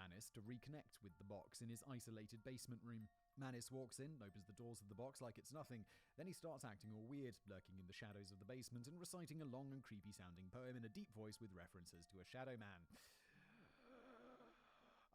Mannis to reconnect with the box in his isolated basement room. Mannis walks in, opens the doors of the box like it's nothing. Then he starts acting all weird, lurking in the shadows of the basement and reciting a long and creepy sounding poem in a deep voice with references to a shadow man.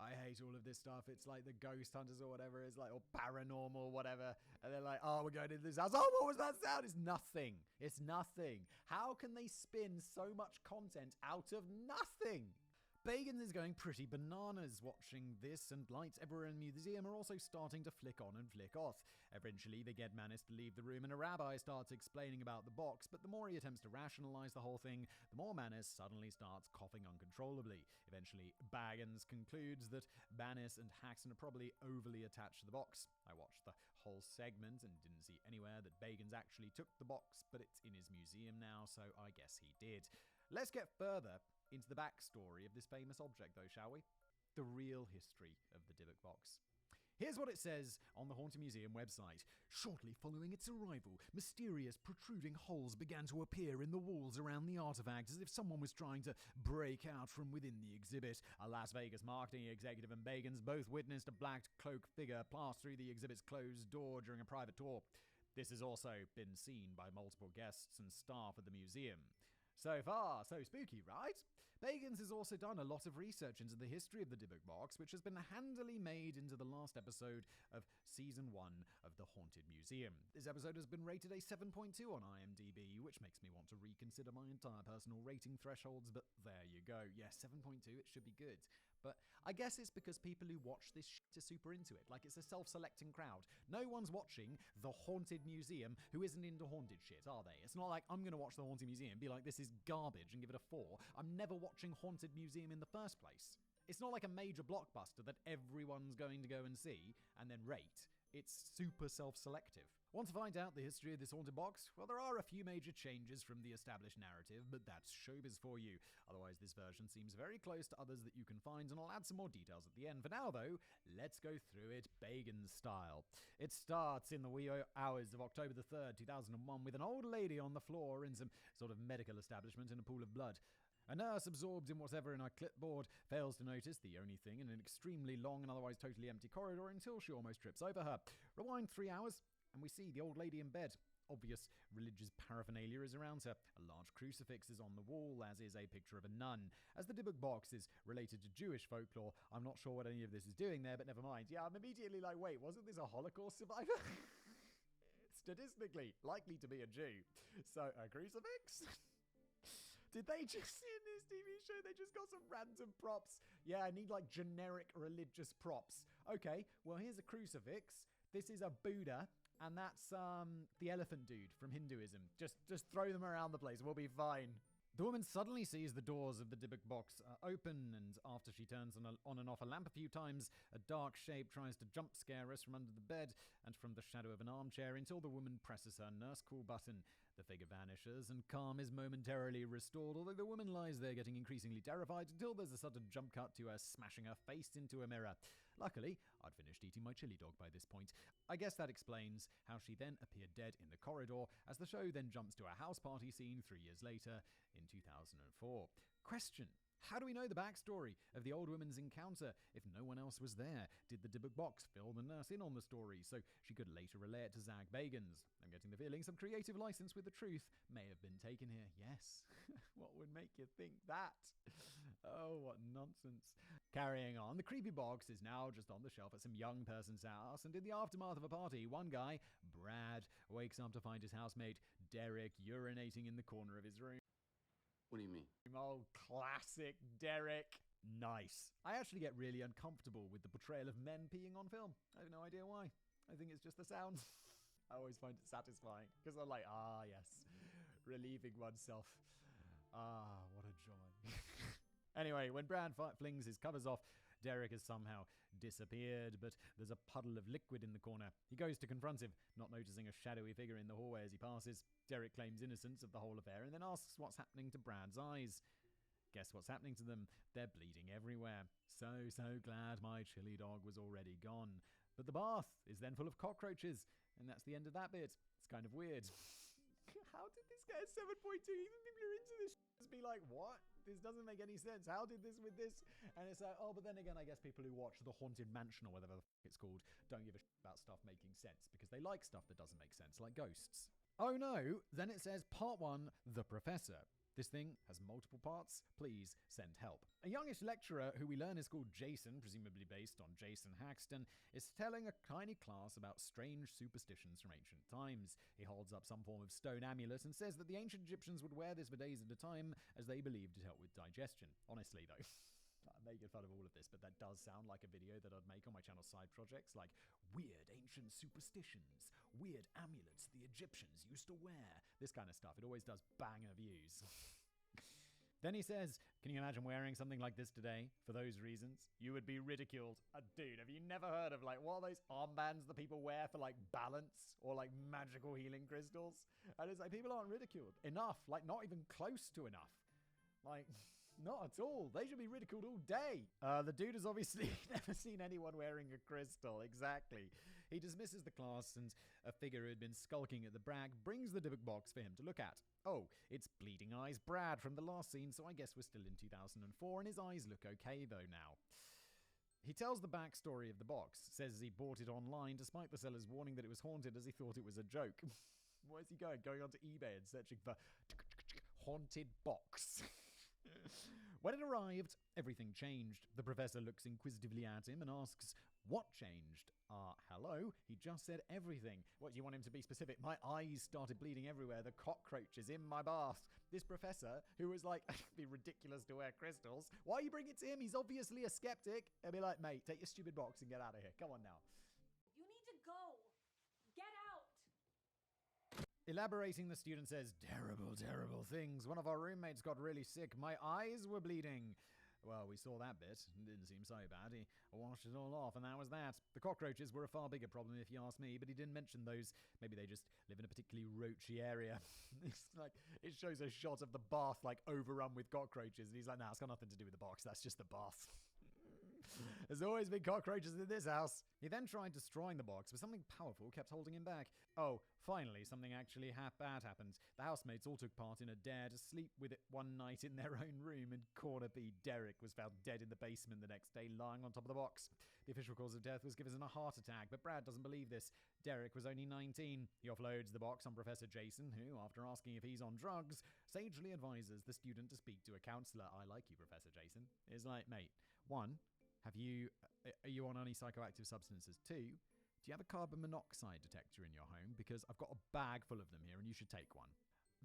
I hate all of this stuff. It's like the ghost hunters or whatever. It's like, or paranormal, whatever. And they're like, oh, we're going into this house. Oh, what was that sound? It's nothing. It's nothing. How can they spin so much content out of nothing? Bagans is going pretty bananas watching this, and lights everywhere in the museum are also starting to flick on and flick off. Eventually, they get Mannis to leave the room, and a rabbi starts explaining about the box, but the more he attempts to rationalize the whole thing, the more Mannis suddenly starts coughing uncontrollably. Eventually, Bagans concludes that Mannis and Haxton are probably overly attached to the box. I watched the whole segment and didn't see anywhere that Bagans actually took the box, but it's in his museum now, so I guess he did. Let's get further into the backstory of this famous object, though, shall we? The real history of the Dybbuk box. Here's what it says on the Haunted Museum website. Shortly following its arrival, mysterious protruding holes began to appear in the walls around the artifact as if someone was trying to break out from within the exhibit. A Las Vegas marketing executive and Bagans both witnessed a black cloak figure pass through the exhibit's closed door during a private tour. This has also been seen by multiple guests and staff at the museum. So far, so spooky, right? Bagans has also done a lot of research into the history of the Dybbuk box, which has been handily made into the last episode of Season 1 of The Haunted Museum. This episode has been rated a 7.2 on IMDb, which makes me want to reconsider my entire personal rating thresholds, but there you go. Yeah, 7.2, it should be good. But I guess it's because people who watch this shit are super into it. Like, it's a self-selecting crowd. No one's watching The Haunted Museum who isn't into haunted shit, are they? It's not like I'm going to watch The Haunted Museum and be like, this is garbage and give it a 4. I'm never watching Haunted Museum in the first place. It's not like a major blockbuster that everyone's going to go and see and then rate. It's super self-selective. Want to find out the history of this haunted box? Well, there are a few major changes from the established narrative, but that's showbiz for you. Otherwise, this version seems very close to others that you can find, and I'll add some more details at the end. For now, though, let's go through it Bagans style. It starts in the wee hours of October the 3rd, 2001, with an old lady on the floor in some sort of medical establishment in a pool of blood. A nurse, absorbed in whatever in her clipboard, fails to notice the only thing in an extremely long and otherwise totally empty corridor until she almost trips over her. Rewind 3 hours, and we see the old lady in bed. Obvious religious paraphernalia is around her. A large crucifix is on the wall, as is a picture of a nun. As the Dybbuk box is related to Jewish folklore, I'm not sure what any of this is doing there, but never mind. Yeah, I'm immediately like, wait, wasn't this a Holocaust survivor? Statistically likely to be a Jew. So, a crucifix? Did they just, in this TV show, they just got some random props? Yeah, I need like generic religious props. Okay, well, here's a crucifix. This is a Buddha. And that's the elephant dude from Hinduism. Just throw them around the place. We'll be fine. The woman suddenly sees the doors of the Dybbuk box open, and after she turns on and off a lamp a few times, a dark shape tries to jump scare us from under the bed and from the shadow of an armchair until the woman presses her nurse call button. The figure vanishes, and calm is momentarily restored, although the woman lies there getting increasingly terrified until there's a sudden jump cut to her smashing her face into a mirror. Luckily, I'd finished eating my chili dog by this point. I guess that explains how she then appeared dead in the corridor, as the show then jumps to a house party scene 3 years later, in 2004. Question. How do we know the backstory of the old woman's encounter if no one else was there? Did the Dybbuk box fill the nurse in on the story so she could later relay it to Zach Bagans? I'm getting the feeling some creative license with the truth may have been taken here. Yes. What would make you think that? Oh, what nonsense. Carrying on, the creepy box is now just on the shelf at some young person's house, and in the aftermath of a party, one guy, Brad, wakes up to find his housemate, Derek, urinating in the corner of his room. What do you mean? Oh, classic Derek. Nice. I actually get really uncomfortable with the portrayal of men peeing on film. I have no idea why. I think it's just the sound. I always find it satisfying because I'm like, yes, relieving oneself. What a joy. Anyway, when Brad flings his covers off, Derek has somehow disappeared, but there's a puddle of liquid in the corner. He goes to confront him, not noticing a shadowy figure in the hallway as he passes. Derek claims innocence of the whole affair and then asks what's happening to Brad's eyes. Guess what's happening to them? They're bleeding everywhere. So glad my chili dog was already gone. But the bath is then full of cockroaches, and that's the end of that bit. It's kind of weird. How did this get a 7.2? Even people who are into this just be like, what? This doesn't make any sense. How did this with this? And it's like, oh, but then again, I guess people who watch The Haunted Mansion or whatever the it's called don't give a about stuff making sense because they like stuff that doesn't make sense, like ghosts. Oh no, then it says part 1, The Professor. This thing has multiple parts. Please send help. A youngish lecturer who we learn is called Jason, presumably based on Jason Haxton, is telling a tiny class about strange superstitions from ancient times. He holds up some form of stone amulet and says that the ancient Egyptians would wear this for days at a time as they believed it helped with digestion. Honestly, though, I'm making fun of all of this, but that does sound like a video that I'd make on my channel side projects, like weird ancient superstitions, weird amulets the Egyptians used to wear, this kind of stuff. It always does banger views. Then he says, can you imagine wearing something like this today? For those reasons, you would be ridiculed. Dude, have you never heard of like what are those armbands that people wear for like balance or like magical healing crystals? And it's like people aren't ridiculed enough, like not even close to enough. Like, not at all. They should be ridiculed all day. The dude has obviously never seen anyone wearing a crystal. Exactly. He dismisses the class and a figure who had been skulking at the brag brings the debug box for him to look at. Oh, it's Bleeding Eyes Brad from the last scene, so I guess we're still in 2004 and his eyes look okay though now. He tells the backstory of the box, says he bought it online despite the seller's warning that it was haunted as he thought it was a joke. Where's he going? Going onto eBay and searching for haunted box. When it arrived, everything changed. The professor looks inquisitively at him and asks, what changed? Hello? He just said everything. What, do you want him to be specific? My eyes started bleeding everywhere. The cockroach is in my bath. This professor, who was like, it'd be ridiculous to wear crystals. Why are you bringing it to him? He's obviously a skeptic. I'd be like, mate, take your stupid box and get out of here. Come on now. You need to go. Get out. Elaborating, the student says, terrible, terrible things. One of our roommates got really sick. My eyes were bleeding. Well, we saw that bit. It didn't seem so bad. He washed it all off, and that was that. The cockroaches were a far bigger problem, if you ask me, but he didn't mention those. Maybe they just live in a particularly roachy area. It's like, it shows a shot of the bath, like, overrun with cockroaches, and he's like, nah, it's got nothing to do with the box. That's just the bath. There's always been cockroaches in this house. He then tried destroying the box, but something powerful kept holding him back. Oh, finally, something actually bad happened. The housemates all took part in a dare to sleep with it one night in their own room, and Corner B. Derek was found dead in the basement the next day, lying on top of the box. The official cause of death was given a heart attack, but Brad doesn't believe this. Derek was only 19. He offloads the box on Professor Jason, who, after asking if he's on drugs, sagely advises the student to speak to a counselor. I like you, Professor Jason. It's like, mate, 1, are you on any psychoactive substances? 2, do you have a carbon monoxide detector in your home? Because I've got a bag full of them here and you should take one.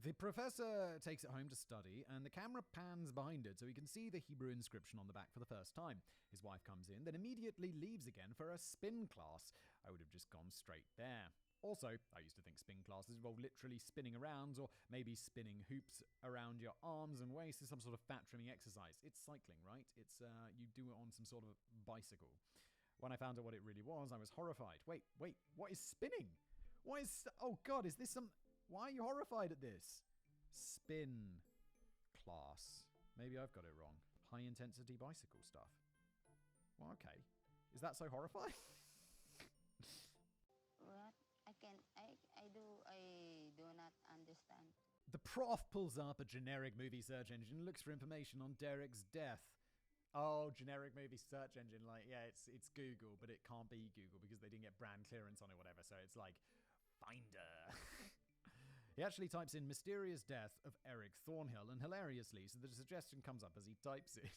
The professor takes it home to study, and the camera pans behind it so he can see the Hebrew inscription on the back for the first time. His wife comes in, then immediately leaves again for a spin class. I would have just gone straight there. Also, I used to think spin classes involved literally spinning around, or maybe spinning hoops around your arms and waist is some sort of fat trimming exercise. It's cycling, right? It's you do it on some sort of bicycle. When I found out what it really was, I was horrified. Wait, what is spinning? What is... Oh god, is this some... Why are you horrified at this? Spin class. Maybe I've got it wrong. High intensity bicycle stuff. Well, okay. Is that so horrifying? What? I do not understand. The prof pulls up a generic movie search engine and looks for information on Derek's death. Oh, generic movie search engine. Like, yeah, it's Google, but it can't be Google because they didn't get brand clearance on it or whatever. So it's like, Finder. He actually types in mysterious death of Eric Thornhill, and hilariously, so the suggestion comes up as he types it.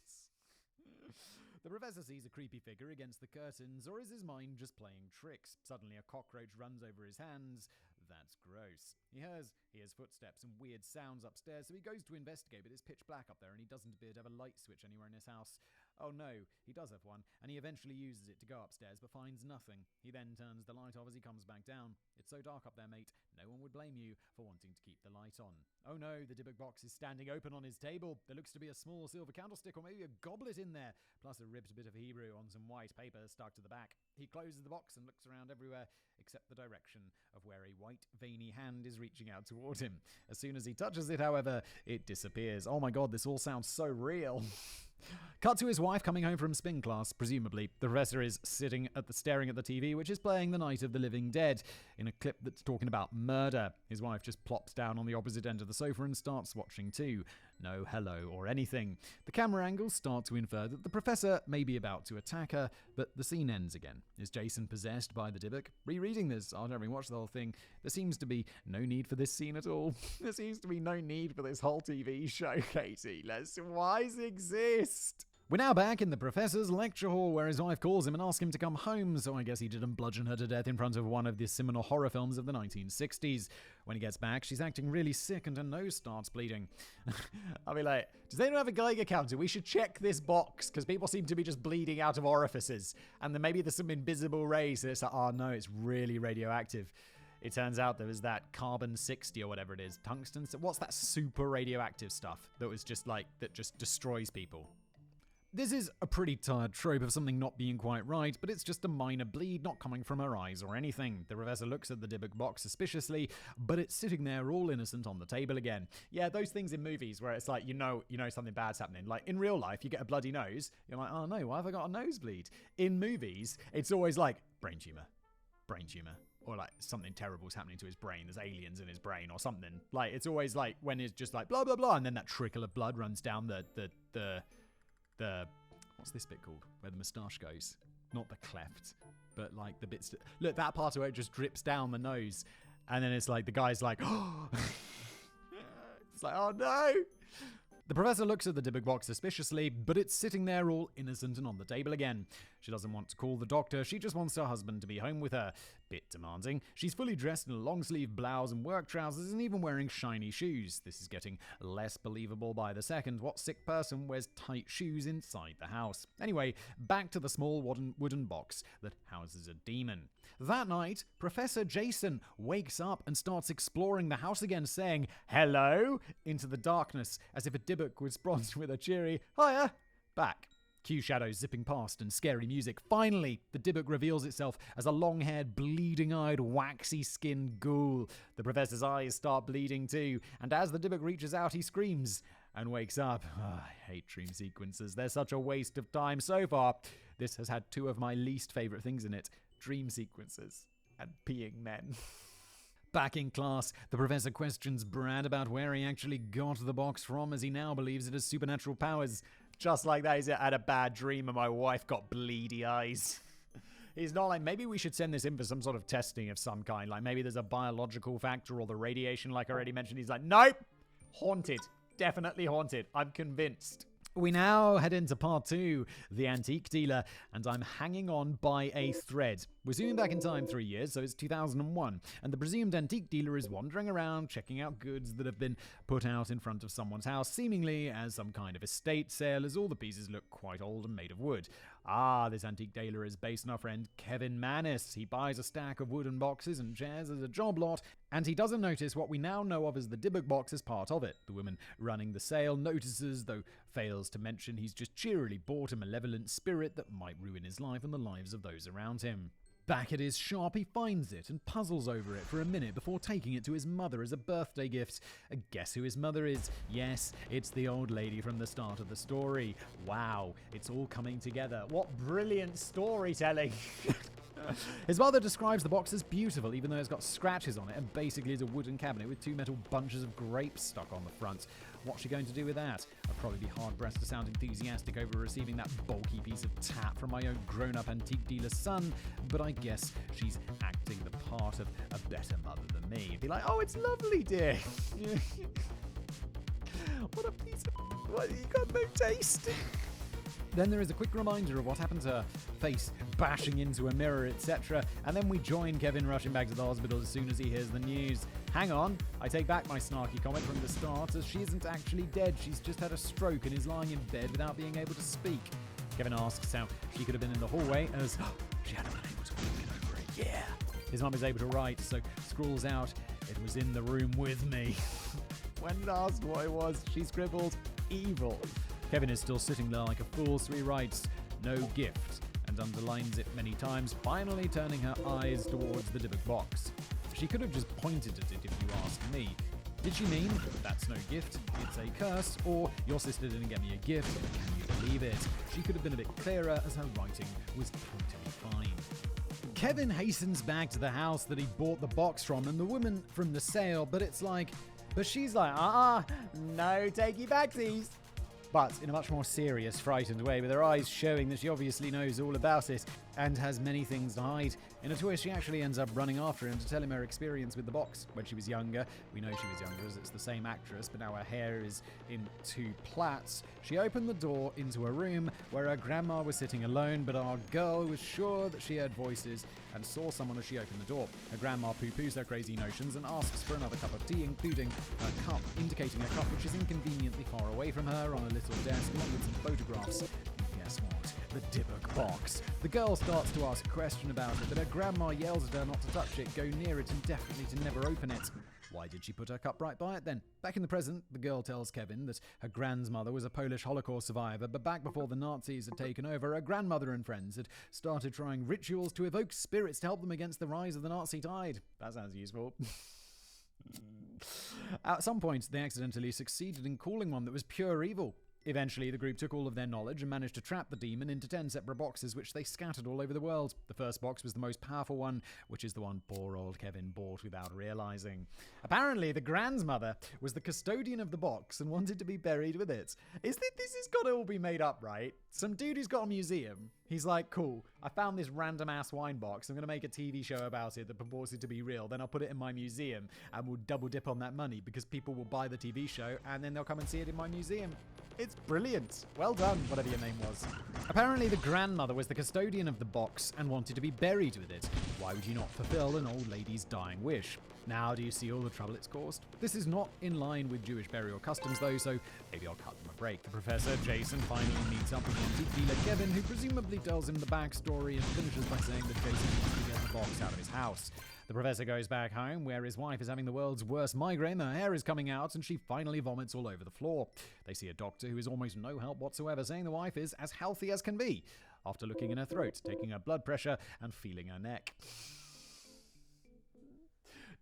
The professor sees a creepy figure against the curtains, or is his mind just playing tricks? Suddenly a cockroach runs over his hands. That's gross. He hears footsteps and weird sounds upstairs, so he goes to investigate, but it's pitch black up there and he doesn't appear to have a light switch anywhere in his house. Oh no, he does have one, and he eventually uses it to go upstairs but finds nothing. He then turns the light off as he comes back down. It's so dark up there, mate, no one would blame you for wanting to keep the light on. Oh no, the debug box is standing open on his table. There looks to be a small silver candlestick or maybe a goblet in there, plus a ripped bit of Hebrew on some white paper stuck to the back. He closes the box and looks around everywhere except the direction of where a white, veiny hand is reaching out toward him. As soon as he touches it, however, it disappears. Oh my god, this all sounds so real. Cut to his wife coming home from spin class, presumably. The professor is staring at the TV, which is playing The Night of the Living Dead, in a clip that's talking about murder. His wife just plops down on the opposite end of the sofa and starts watching too. No hello or anything. The camera angles start to infer that the professor may be about to attack her, but the scene ends again. Is Jason possessed by the Dybbuk? Rereading this, after having watched the whole thing, there seems to be no need for this scene at all. There seems to be no need for this whole TV show, Katie. Why does it exist? We're now back in the professor's lecture hall where his wife calls him and asks him to come home, so I guess he didn't bludgeon her to death in front of one of the seminal horror films of the 1960s. When he gets back, she's acting really sick and her nose starts bleeding. I'll be like, does anyone have a Geiger counter? We should check this box, because people seem to be just bleeding out of orifices. And then maybe there's some invisible rays, so it's like, oh no, it's really radioactive. It turns out there was that carbon-60 or whatever it is, tungsten. What's that super radioactive stuff that was just like, that just destroys people? This is a pretty tired trope of something not being quite right, but it's just a minor bleed not coming from her eyes or anything. The professor looks at the Dybbuk box suspiciously, but it's sitting there all innocent on the table again. Yeah, those things in movies where it's like, you know something bad's happening. Like in real life, you get a bloody nose, you're like, oh no, why have I got a nosebleed? In movies, it's always like, brain tumor. Or like something terrible's happening to his brain. There's aliens in his brain or something. Like it's always like when it's just like blah, blah, blah. And then that trickle of blood runs down the what's this bit called? Where the moustache goes. Not the cleft, but like the bits. Look, that part of it just drips down the nose. And then it's like, the guy's like, oh. It's like, oh no. The professor looks at the Dybbuk box suspiciously, but it's sitting there all innocent and on the table again. She doesn't want to call the doctor, she just wants her husband to be home with her. Bit demanding. She's fully dressed in a long-sleeve blouse and work trousers and even wearing shiny shoes. This is getting less believable by the second. What sick person wears tight shoes inside the house? Anyway, back to the small wooden box that houses a demon. That night, Professor Jason wakes up and starts exploring the house again, saying, hello, into the darkness, as if a Dybbuk was bronzed with a cheery, hiya, back. Cue shadows zipping past and scary music. Finally, the Dybbuk reveals itself as a long-haired, bleeding-eyed, waxy-skinned ghoul. The professor's eyes start bleeding too, and as the Dybbuk reaches out, he screams and wakes up. Oh, I hate dream sequences. They're such a waste of time so far. This has had two of my least favorite things in it. Dream sequences and peeing men. Back in class, the professor questions Brad about where he actually got the box from, as he now believes it has supernatural powers. Just like that, I had a bad dream and my wife got bleedy eyes. He's not like, maybe we should send this in for some sort of testing of some kind. Like maybe there's a biological factor or the radiation, like I already mentioned. He's like, nope, haunted. Definitely haunted. I'm convinced. We now head into part 2, the antique dealer, and I'm hanging on by a thread. We're zooming back in time 3 years, so it's 2001, and the presumed antique dealer is wandering around checking out goods that have been put out in front of someone's house, seemingly as some kind of estate sale, as all the pieces look quite old and made of wood. This antique dealer is based on our friend Kevin Mannis. He buys a stack of wooden boxes and chairs as a job lot, and he doesn't notice what we now know of as the Dybbuk box as part of it. The woman running the sale notices, though fails to mention he's just cheerily bought a malevolent spirit that might ruin his life and the lives of those around him. Back at his shop, he finds it and puzzles over it for a minute before taking it to his mother as a birthday gift. Guess who his mother is? Yes, it's the old lady from the start of the story. Wow, it's all coming together. What brilliant storytelling! His mother describes the box as beautiful, even though it's got scratches on it and basically is a wooden cabinet with 2 metal bunches of grapes stuck on the front. What's she going to do with that? I'd probably be hard-pressed to sound enthusiastic over receiving that bulky piece of tat from my own grown-up antique dealer's son, but I guess she's acting the part of a better mother than me. Be like, oh, it's lovely, dear. What a piece of... What, you got no taste? Then there is a quick reminder of what happened to her, face bashing into a mirror, etc. And then we join Kevin rushing back to the hospital as soon as he hears the news. Hang on, I take back my snarky comment from the start, as she isn't actually dead. She's just had a stroke and is lying in bed without being able to speak. Kevin asks how she could have been in the hallway, as she hadn't been able to walk in over a year. His mum is able to write, so scrawls out, "It was in the room with me." When asked what it was, she scribbled, "evil." Kevin is still sitting there like a fool, so he writes, "no gift," and underlines it many times, finally turning her eyes towards the Dybbuk box. She could have just pointed at it if you ask me. Did she mean, "that's no gift, it's a curse," or "your sister didn't get me a gift, can you believe it. She could have been a bit clearer, as her writing was totally fine. Kevin hastens back to the house that he bought the box from and the woman from the sale, but she's like, no takey backsies. But in a much more serious, frightened way, with her eyes showing that she obviously knows all about it and has many things to hide. In a twist, she actually ends up running after him to tell him her experience with the box when she was younger. We know she was younger as it's the same actress, but now her hair is in 2 plaits. She opened the door into a room where her grandma was sitting alone, but our girl was sure that she heard voices and saw someone as she opened the door. Her grandma poo-poos her crazy notions and asks for another cup of tea, including a cup, indicating a cup which is inconveniently far away from her on a little desk along with some photographs. Guess what? The Dybbuk box. The girl starts to ask a question about it, but her grandma yells at her not to touch it, go near it, and definitely to never open it. Why did she put her cup right by it then? Back in the present, the girl tells Kevin that her grandmother was a Polish Holocaust survivor, but back before the Nazis had taken over, her grandmother and friends had started trying rituals to evoke spirits to help them against the rise of the Nazi tide. That sounds useful. At some point, they accidentally succeeded in calling one that was pure evil. Eventually, the group took all of their knowledge and managed to trap the demon into 10 separate boxes, which they scattered all over the world. The first box was the most powerful one, which is the one poor old Kevin bought without realizing. Apparently, the grandmother was the custodian of the box and wanted to be buried with it. This has got to all be made up, right? Some dude who's got a museum. He's like, cool, I found this random ass wine box. I'm going to make a TV show about it that purports it to be real. Then I'll put it in my museum and we'll double dip on that money because people will buy the TV show and then they'll come and see it in my museum. It's brilliant. Well done, whatever your name was. Apparently, the grandmother was the custodian of the box and wanted to be buried with it. Why would you not fulfill an old lady's dying wish? Now do you see all the trouble it's caused? This is not in line with Jewish burial customs though, so maybe I'll cut them a break. The Professor, Jason, finally meets up with the antique dealer Kevin, who presumably tells him the backstory and finishes by saying that Jason needs to get the box out of his house. The Professor goes back home, where his wife is having the world's worst migraine, her hair is coming out, and she finally vomits all over the floor. They see a doctor who is almost no help whatsoever, saying the wife is as healthy as can be, after looking in her throat, taking her blood pressure, and feeling her neck.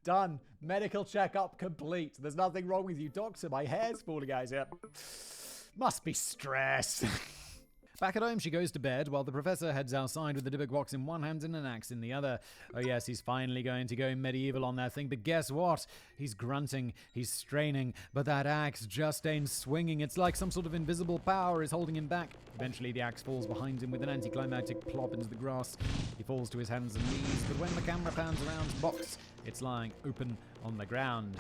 Done. Medical checkup complete. There's nothing wrong with you, doctor. My hair's falling out. Yep. Must be stress. Back at home, she goes to bed while the Professor heads outside with the Dybbuk box in one hand and an axe in the other. Oh yes, he's finally going to go medieval on that thing, but guess what? He's grunting, he's straining, but that axe just ain't swinging. It's like some sort of invisible power is holding him back. Eventually, the axe falls behind him with an anticlimactic plop into the grass. He falls to his hands and knees, but when the camera pans around the box, it's lying open on the ground.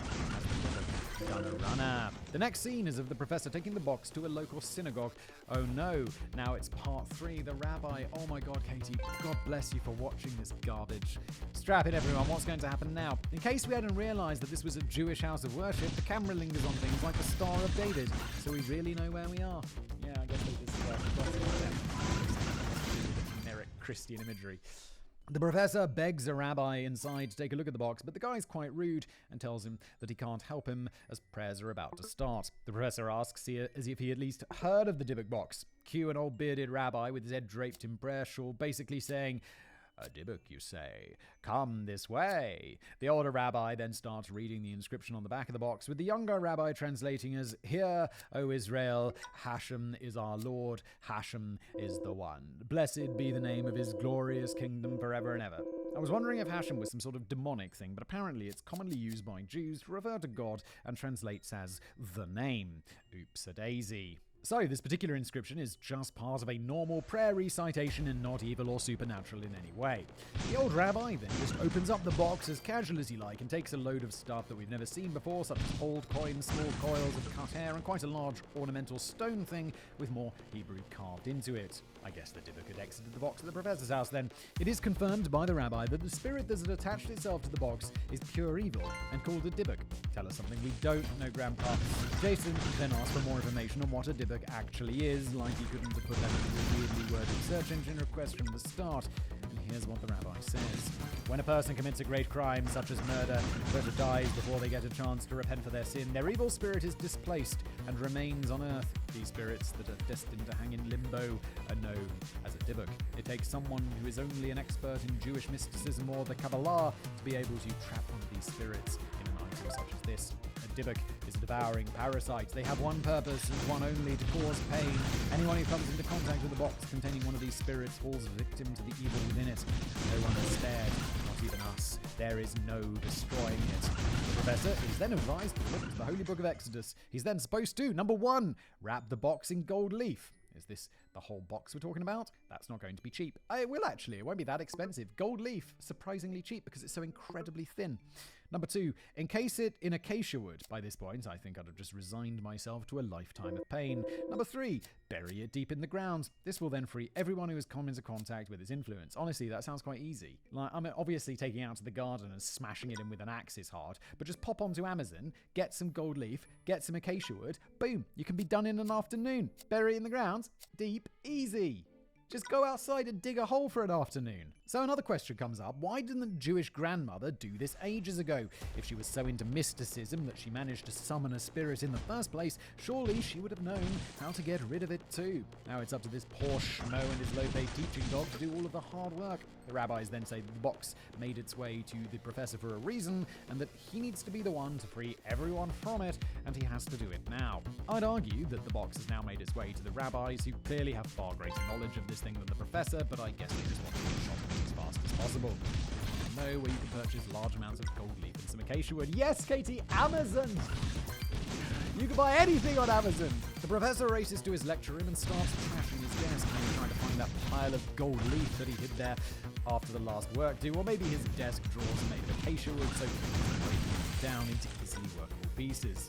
Runner. The next scene is of the Professor taking the box to a local synagogue. Oh no, now it's part 3. The rabbi. Oh my god, Katie, God bless you for watching this garbage. Strap in, everyone. What's going to happen now? In case we hadn't realized that this was a Jewish house of worship, the camera lingers on things like the Star of David, so we really know where we are. Yeah, I guess they just generic Christian imagery. The Professor begs a rabbi inside to take a look at the box, but the guy's quite rude and tells him that he can't help him as prayers are about to start. The Professor asks as if he at least heard of the Dybbuk box. Cue an old bearded rabbi with his head draped in prayer shawl, basically saying, "A Dybbuk, you say? Come this way." The older rabbi then starts reading the inscription on the back of the box, with the younger rabbi translating as, "Hear, O Israel, Hashem is our Lord, Hashem is the one. Blessed be the name of his glorious kingdom forever and ever." I was wondering if Hashem was some sort of demonic thing, but apparently it's commonly used by Jews to refer to God and translates as the name. Oops-a-daisy. So, this particular inscription is just part of a normal prayer recitation and not evil or supernatural in any way. The old rabbi then just opens up the box as casual as he like and takes a load of stuff that we've never seen before, such as old coins, small coils of cut hair, and quite a large ornamental stone thing with more Hebrew carved into it. I guess the Dybbuk had exited the box at the Professor's house then. It is confirmed by the rabbi that the spirit that had attached itself to the box is pure evil and called a Dybbuk. Tell us something we don't know, Grandpa. Jason then asks for more information on what a Dybbuk actually is, like he couldn't have put that into a weirdly worded search engine request from the start. And here's what the rabbi says. When a person commits a great crime, such as murder, but dies before they get a chance to repent for their sin, their evil spirit is displaced and remains on earth. These spirits that are destined to hang in limbo are known as a Dybbuk. It takes someone who is only an expert in Jewish mysticism or the Kabbalah to be able to trap one of these spirits in an item such as this, a Dybbuk is a devouring parasite. They have one purpose and one only, to cause pain. Anyone who comes into contact with a box containing one of these spirits falls victim to the evil within it. No one is spared, not even us. There is no destroying it. The professor is then advised to look to the Holy Book of Exodus. He's then supposed to, number 1, wrap the box in gold leaf. Is this the whole box we're talking about? That's not going to be cheap. It will actually. It won't be that expensive. Gold leaf, surprisingly cheap because it's so incredibly thin. Number 2, encase it in acacia wood. By this point, I think I'd have just resigned myself to a lifetime of pain. Number 3, bury it deep in the ground. This will then free everyone who has come into contact with its influence. Honestly, that sounds quite easy. Like, I mean, obviously taking it out to the garden and smashing it in with an axe is hard, but just pop onto Amazon, get some gold leaf, get some acacia wood, boom, you can be done in an afternoon. Bury it in the ground, deep, easy. Just go outside and dig a hole for an afternoon. So another question comes up. Why didn't the Jewish grandmother do this ages ago? If she was so into mysticism that she managed to summon a spirit in the first place, surely she would have known how to get rid of it too. Now it's up to this poor schmo and his low-paid teaching dog to do all of the hard work. The rabbis then say that the box made its way to the professor for a reason, and that he needs to be the one to free everyone from it, and he has to do it now. I'd argue that the box has now made its way to the rabbis, who clearly have far greater knowledge of this thing than the professor, but I guess they just want to get shopping as fast as possible. Know where you can purchase large amounts of gold leaf and some acacia wood. Yes, Katie, Amazon! You can buy anything on Amazon! The professor races to his lecture room and starts trashing his desk, maybe trying to find that pile of gold leaf that he hid there after the last work due, or maybe his desk drawers are made of acacia wood, so he can break it down into easily workable pieces.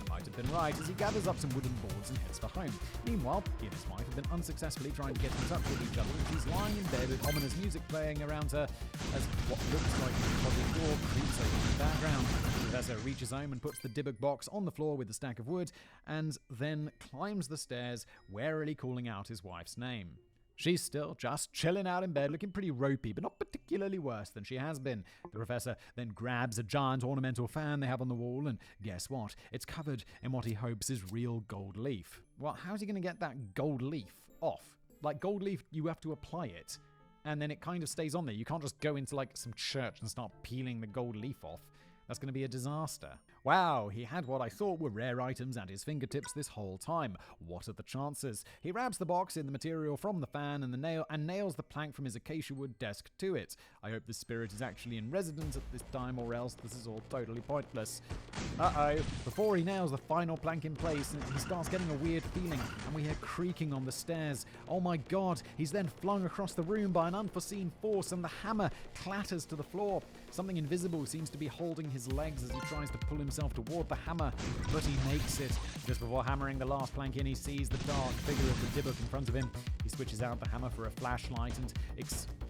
Might have been right, as he gathers up some wooden boards and heads for home. Meanwhile, he and his wife have been unsuccessfully trying to get in touch with each other, and she's lying in bed with ominous music playing around her as what looks like a closet door creeps open in the background. The professor reaches home and puts the Dybbuk box on the floor with a stack of wood, and then climbs the stairs, warily calling out his wife's name. She's still just chilling out in bed, looking pretty ropey, but not particularly worse than she has been. The professor then grabs a giant ornamental fan they have on the wall, and guess what? It's covered in what he hopes is real gold leaf. Well, how's he going to get that gold leaf off? Like, gold leaf, you have to apply it, and then it kind of stays on there. You can't just go into, like, some church and start peeling the gold leaf off. That's going to be a disaster. Wow, he had what I thought were rare items at his fingertips this whole time. What are the chances? He wraps the box in the material from the fan and nails the plank from his acacia wood desk to it. I hope the spirit is actually in residence at this time, or else this is all totally pointless. Uh-oh. Before he nails the final plank in place, he starts getting a weird feeling, and we hear creaking on the stairs. Oh my god, he's then flung across the room by an unforeseen force, and the hammer clatters to the floor. Something invisible seems to be holding his legs as he tries to pull himself toward the hammer, but he makes it. Just before hammering the last plank in, he sees the dark figure of the Dybbuk in front of him. He switches out the hammer for a flashlight, and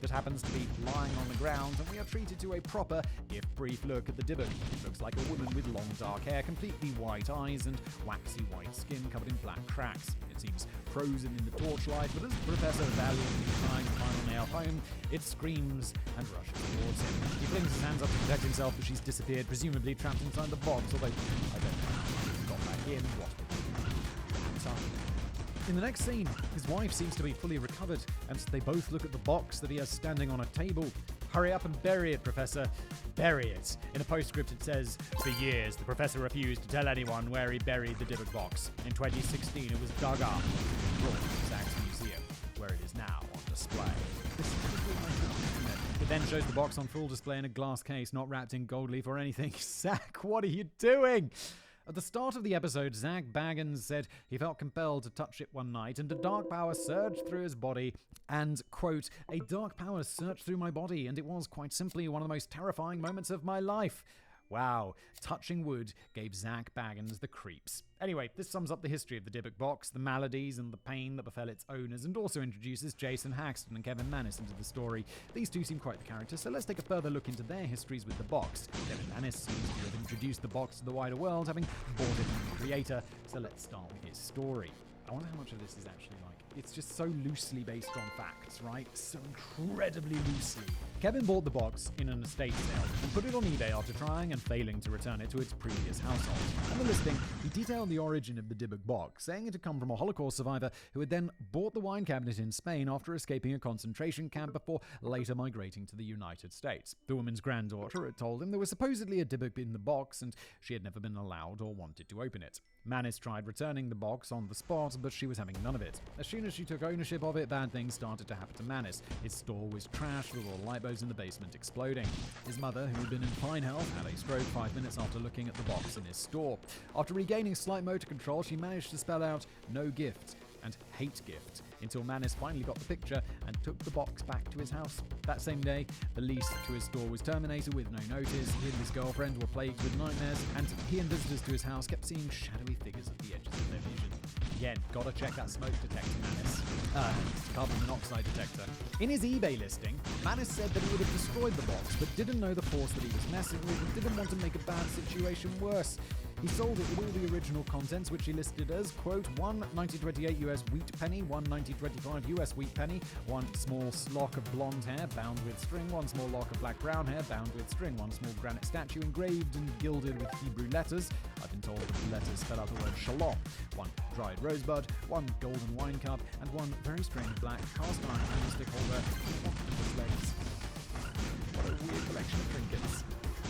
that happens to be lying on the ground, and we are treated to a proper, if brief, look at the Dybbuk. It looks like a woman with long dark hair, completely white eyes, and waxy white skin covered in black cracks. It seems frozen in the torchlight, but as the professor valiantly trying the final nail home, it screams and rushes towards him. He flings his hands up to protect himself, but she's disappeared, presumably trapped inside the box, although I don't know how she's got back in. What? In the next scene, his wife seems to be fully recovered, and they both look at the box that he has standing on a table. Hurry up and bury it, Professor. Bury it. In a postscript it says, for years, the professor refused to tell anyone where he buried the Dybbuk box. In 2016, it was dug up and brought to Zach's museum, where it is now on display. It then shows the box on full display in a glass case, not wrapped in gold leaf or anything. Zach, what are you doing? At the start of the episode, Zach Baggins said he felt compelled to touch it one night, and a dark power surged through his body, and, quote, a dark power surged through my body, and it was, quite simply, one of the most terrifying moments of my life. Wow, touching wood gave Zach Baggins the creeps. Anyway, this sums up the history of the Dybbuk box, the maladies and the pain that befell its owners, and also introduces Jason Haxton and Kevin Mannis into the story. These two seem quite the characters, so let's take a further look into their histories with the box. Kevin Mannis seems to have introduced the box to the wider world, having bought it from the creator, so let's start with his story. I wonder how much of this is actually like, it's just so loosely based on facts, right? So incredibly loosely. Kevin bought the box in an estate sale and put it on eBay after trying and failing to return it to its previous household. On the listing, he detailed the origin of the Dybbuk box, saying it had come from a Holocaust survivor who had then bought the wine cabinet in Spain after escaping a concentration camp before later migrating to the United States. The woman's granddaughter had told him there was supposedly a Dybbuk in the box and she had never been allowed or wanted to open it. Manis tried returning the box on the spot, but she was having none of it. As soon as she took ownership of it, bad things started to happen to Manis. His store was trashed, with all the light bulbs in the basement exploding. His mother, who had been in fine health, had a stroke 5 minutes after looking at the box in his store. After regaining slight motor control, she managed to spell out "no gift" and "hate gift" until Manis finally got the picture and took the box back to his house. That same day, the lease to his store was terminated with no notice. He and his girlfriend were plagued with nightmares, and he and visitors to his house kept seeing shadowy figures at the edges of their vision. Again, gotta check that smoke detector, Manis. Carbon monoxide detector. In his eBay listing, Manis said that he would have destroyed the box, but didn't know the force that he was messing with and didn't want to make a bad situation worse. He sold it with all the original contents, which he listed as, quote, 1 1928 US wheat penny, 1 1925 US wheat penny, 1 small lock of blonde hair bound with string, 1 small lock of black-brown hair bound with string, 1 small granite statue engraved and gilded with Hebrew letters. I've been told that the letters spell out the word shalom. 1 dried rosebud, 1 golden wine cup, and 1 very strange black cast-iron candlestick holder with octopus legs. What a weird collection of trinkets.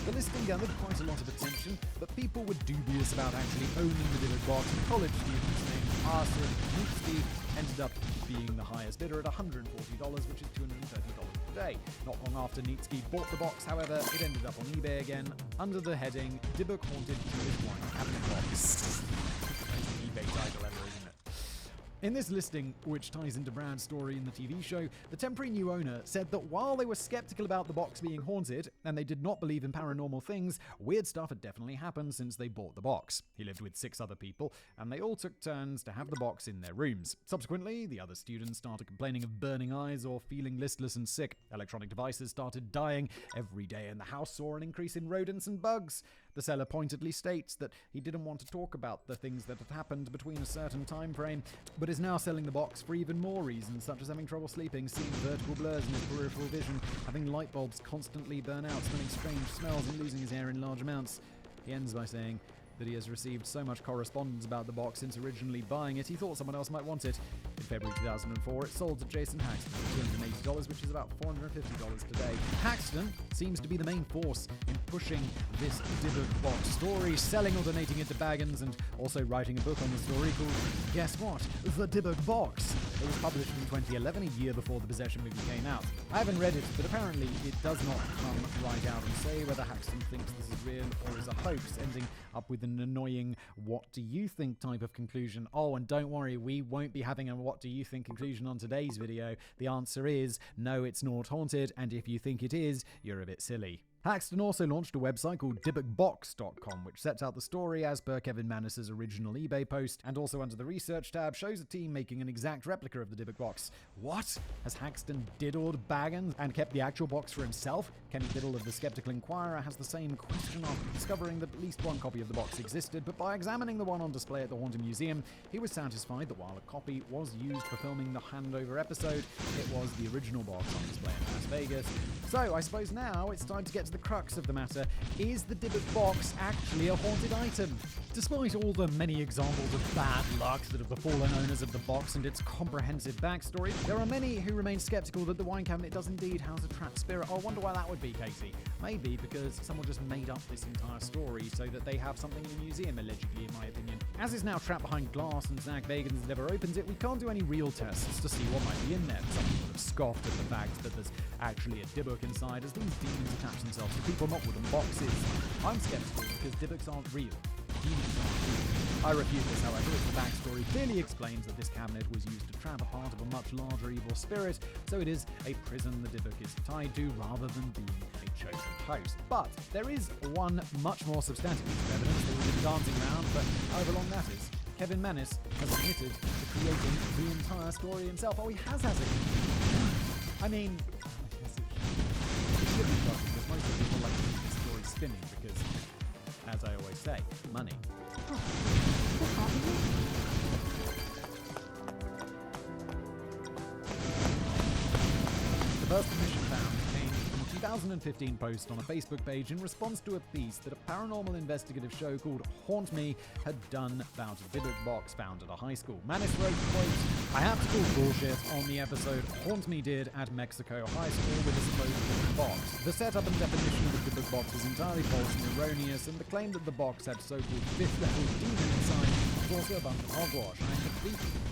The listing gathered quite a lot of attention, but people were dubious about actually owning the Dybbuk box, and college students named Arthur Nitsky ended up being the highest bidder at $140, which is $230 today. Not long after Nitsky bought the box, however, it ended up on eBay again under the heading Dybbuk Haunted Jewish Wine Cabinet Box. eBay title ever, isn't it? In this listing, which ties into Brad's story in the TV show, the temporary new owner said that while they were skeptical about the box being haunted, and they did not believe in paranormal things, weird stuff had definitely happened since they bought the box. He lived with 6 other people, and they all took turns to have the box in their rooms. Subsequently, the other students started complaining of burning eyes or feeling listless and sick. Electronic devices started dying every day, and the house saw an increase in rodents and bugs. The seller pointedly states that he didn't want to talk about the things that had happened between a certain time frame, but is now selling the box for even more reasons, such as having trouble sleeping, seeing vertical blurs in his peripheral vision, having light bulbs constantly burn out, smelling strange smells, and losing his hair in large amounts. He ends by saying that he has received so much correspondence about the box since originally buying it, he thought someone else might want it. In February 2004, it sold to Jason Haxton for $280, which is about $450 today. Haxton seems to be the main force in pushing this Dybbuk box story, selling or donating it to Baggins, and also writing a book on the story called, guess what, The Dybbuk Box. It was published in 2011, a year before the Possession movie came out. I haven't read it, but apparently it does not come right out and say whether Haxton thinks this is real or is a hoax, ending up with an annoying "what do you think" type of conclusion. Oh, and don't worry, we won't be having a "what do you think" conclusion on today's video. The answer is no, it's not haunted, and if you think it is, you're a bit silly. Haxton also launched a website called DybbukBox.com, which sets out the story as per Kevin Manis's original eBay post, and also under the research tab shows a team making an exact replica of the Dybbuk box. What? Has Haxton diddled Baggins and kept the actual box for himself? Kenny Biddle of the Skeptical Inquirer has the same question after discovering that at least one copy of the box existed, but by examining the one on display at the Haunted Museum, he was satisfied that while a copy was used for filming the handover episode, it was the original box on display in Las Vegas. So I suppose now it's time to get to the crux of the matter. Is the Dybbuk box actually a haunted item? Despite all the many examples of bad luck that have befallen owners of the box and its comprehensive backstory, there are many who remain skeptical that the wine cabinet does indeed house a trapped spirit. I wonder why that would be, Casey. Maybe because someone just made up this entire story so that they have something in a museum, allegedly, in my opinion. As it's now trapped behind glass and Zach Bagans never opens it, we can't do any real tests to see what might be in there. Some people have scoffed at the fact that there's actually a Dybbuk inside, as these demons attach themselves to people, not wooden boxes. I'm skeptical because Dybbuks aren't real. Demons aren't real. I refute this, however, as the backstory clearly explains that this cabinet was used to trap a part of a much larger evil spirit, so it is a prison the Dybbuk is tied to rather than being a chosen host. But there is one much more substantive piece of evidence that we've been dancing around for however long that is. Kevin Manis has admitted to creating the entire story himself. Oh, he has it? I mean, it should be shocking because most of people like to keep the story spinning because, as I always say, money. first admission found came from a 2015 post on a Facebook page in response to a piece that a paranormal investigative show called Haunt Me had done about a Dybbuk box found at a high school. Manis wrote, quote, "I have to call bullshit on the episode Haunt Me did at Mexico High School with a supposed Dybbuk box. The setup and definition of the Dybbuk box was entirely false and erroneous, and the claim that the box had so-called fifth-level demon inside was also a bunch of hogwash.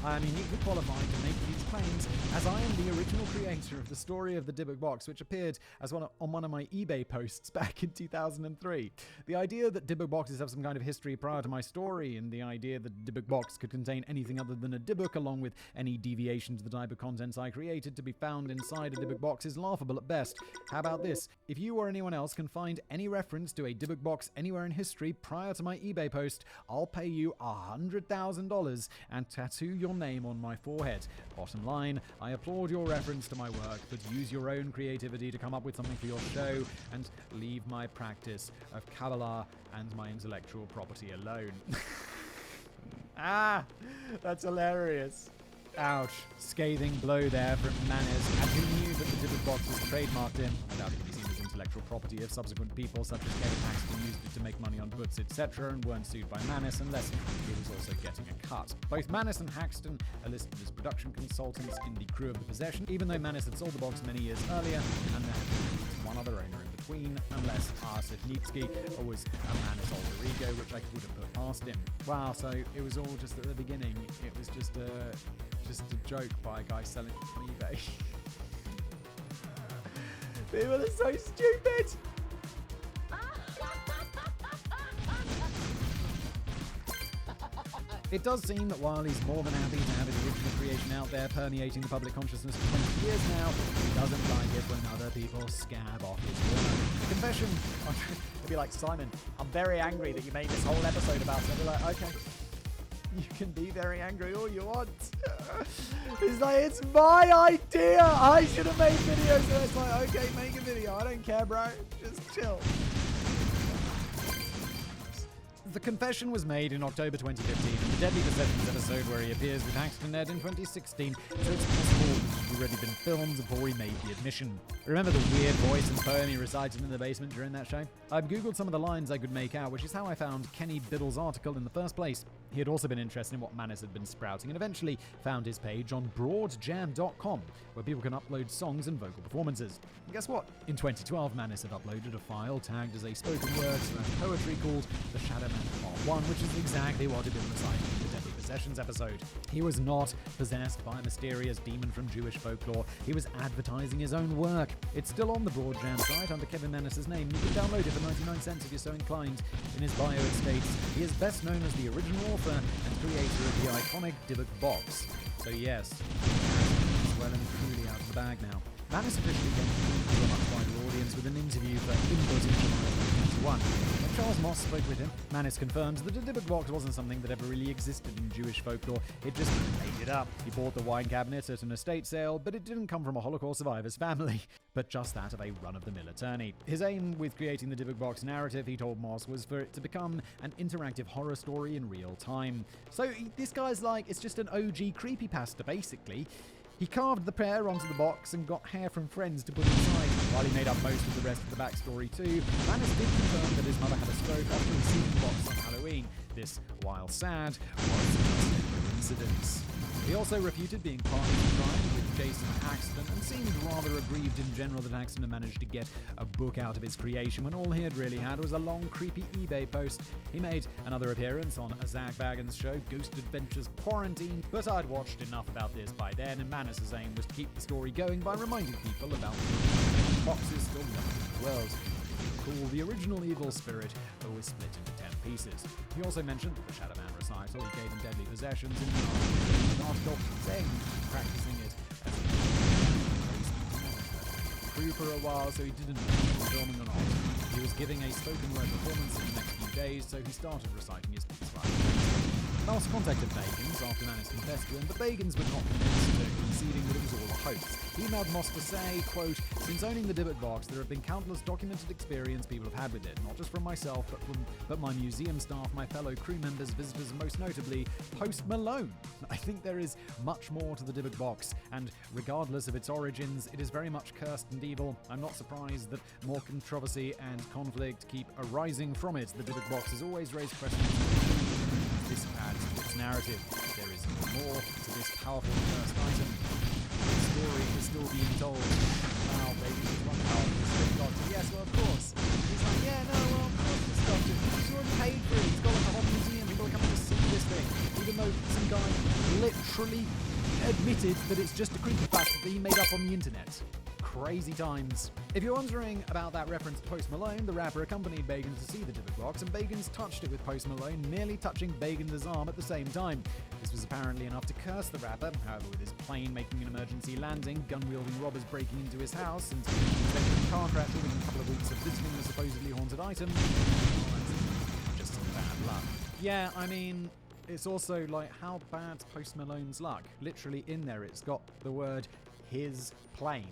I am uniquely qualified to make these claims, as I am the original creator of the story of the Dybbuk box, which appeared as on one of my eBay posts back in 2003. The idea that Dybbuk boxes have some kind of history prior to my story, and the idea that Dybbuk box could contain anything other than a Dybbuk, along with any deviation to the type of contents I created to be found inside a Dybbuk box, is laughable at best. How about this? If you or anyone else can find any reference to a Dybbuk box anywhere in history prior to my eBay post, I'll pay you $100,000 and tattoo your name on my forehead. Bottom line, I applaud your reference to my work, but use your own creativity to come up with something for your show and leave my practice of Kabbalah and my intellectual property alone." That's hilarious. Ouch. Scathing blow there from Manis, and who knew that the Dybbuk box was trademarked him? I doubt it could be seen as intellectual property if subsequent people such as Kevin Paxton used it to make money on books, etc., and weren't sued by Manis unless he was also getting a cut. Both Manis and Haxton are listed as production consultants in the crew of the Possession, even though Manis had sold the box many years earlier, and there had been one other owner in between, unless Arsifnitsky was a Manis alter ego, which I couldn't put past him. Wow, so it was all just at the beginning. It was just a joke by a guy selling on eBay. People are so stupid! It does seem that while he's more than happy to have his original creation out there permeating the public consciousness for 20 years now, he doesn't like it when other people scab off his work. The confession, it'd be like, "Simon, I'm very angry that you made this whole episode about it." I'd be like, "Okay, you can be very angry all you want." He's like, "It's my idea. I should have made videos." And it's like, "Okay, make a video. I don't care, bro. Just chill." The confession was made in October 2015 in the Deadly Possessions episode where he appears with Haxton aired in 2016, so it's possible he'd already been filmed before he made the admission. Remember the weird voice and poem he recited in the basement during that show? I've googled some of the lines I could make out, which is how I found Kenny Biddle's article in the first place. He had also been interested in what Manis had been sprouting and eventually found his page on broadjam.com, where people can upload songs and vocal performances. And guess what? In 2012, Manis had uploaded a file tagged as a spoken word / poetry called The Shadow Man Part 1, which is exactly what had been recited in the Deadly Possessions episode. He was not possessed by a mysterious demon from Jewish folklore. He was advertising his own work. It's still on the Broadjam site under Kevin Manis's name. You can download it for 99 cents if you're so inclined. In his bio it states, he is best known as the original author and creator of the iconic Dybbuk box. So yes, he's well and truly out of the bag now. Manis officially came to a much wider audience with an interview for Input in July 2021. When Charles Moss spoke with him, Manis confirmed that the Dybbuk box wasn't something that ever really existed in Jewish folklore. It just made it up. He bought the wine cabinet at an estate sale, but it didn't come from a Holocaust survivor's family, but just that of a run-of-the-mill attorney. His aim with creating the Dybbuk box narrative, he told Moss, was for it to become an interactive horror story in real time. So this guy's like, it's just an OG creepypasta, basically. He carved the prayer onto the box and got hair from friends to put inside. While he made up most of the rest of the backstory too, Manis did confirm that his mother had a stroke after receiving the box on Halloween. This, while sad, was just a coincidence. He also refuted being partly crime with Jason Haxton and seemed rather aggrieved in general that Haxton had managed to get a book out of his creation when all he had really had was a long, creepy eBay post. He made another appearance on a Zach Bagans show, Ghost Adventures Quarantine, but I'd watched enough about this by then, and Manis's aim was to keep the story going by reminding people about the boxes still left in the world. Cool, the original evil spirit was split into 10 pieces. He also mentioned the Shadow Man recital he gave him Deadly Possessions in the article, saying he was practicing it as a crew for a while, so he didn't know if he was filming or not. He was giving a spoken word performance in the next few days, so he started reciting his piece right away. Mouse contacted Bagans after Manus confessed to him, but Bagans would not convinced, conceding that it was all a hoax. He emailed Moss to say, quote, "Since owning the Dybbuk box, there have been countless documented experience people have had with it, not just from myself, but my museum staff, my fellow crew members, visitors, and most notably, Post Malone. I think there is much more to the Dybbuk box, and regardless of its origins, it is very much cursed and evil. I'm not surprised that more controversy and conflict keep arising from it. The Dybbuk box has always raised questions. This adds to its narrative. There is more to this powerful cursed item. The story is still being told. Wow, baby, there's one powerful stick doctor. Yes, well, of course. He's like, yeah, no, well, of course this doctor. He's already paid for it. He's got like a whole museum. People are coming to see this thing. Even though some guy literally admitted that it's just a creepypasta that he made up on the internet. Crazy times. If you're wondering about that reference to Post Malone, the rapper accompanied Bagans to see the Dybbuk box, and Bagans touched it with Post Malone, nearly touching Bagans' arm at the same time. This was apparently enough to curse the rapper. However, with his plane making an emergency landing, gun-wielding robbers breaking into his house, and a car crash within a couple of weeks of visiting the supposedly haunted item, just some bad luck. Yeah, I mean, it's also like, how bad's Post Malone's luck? Literally in there, it's got the word his plane.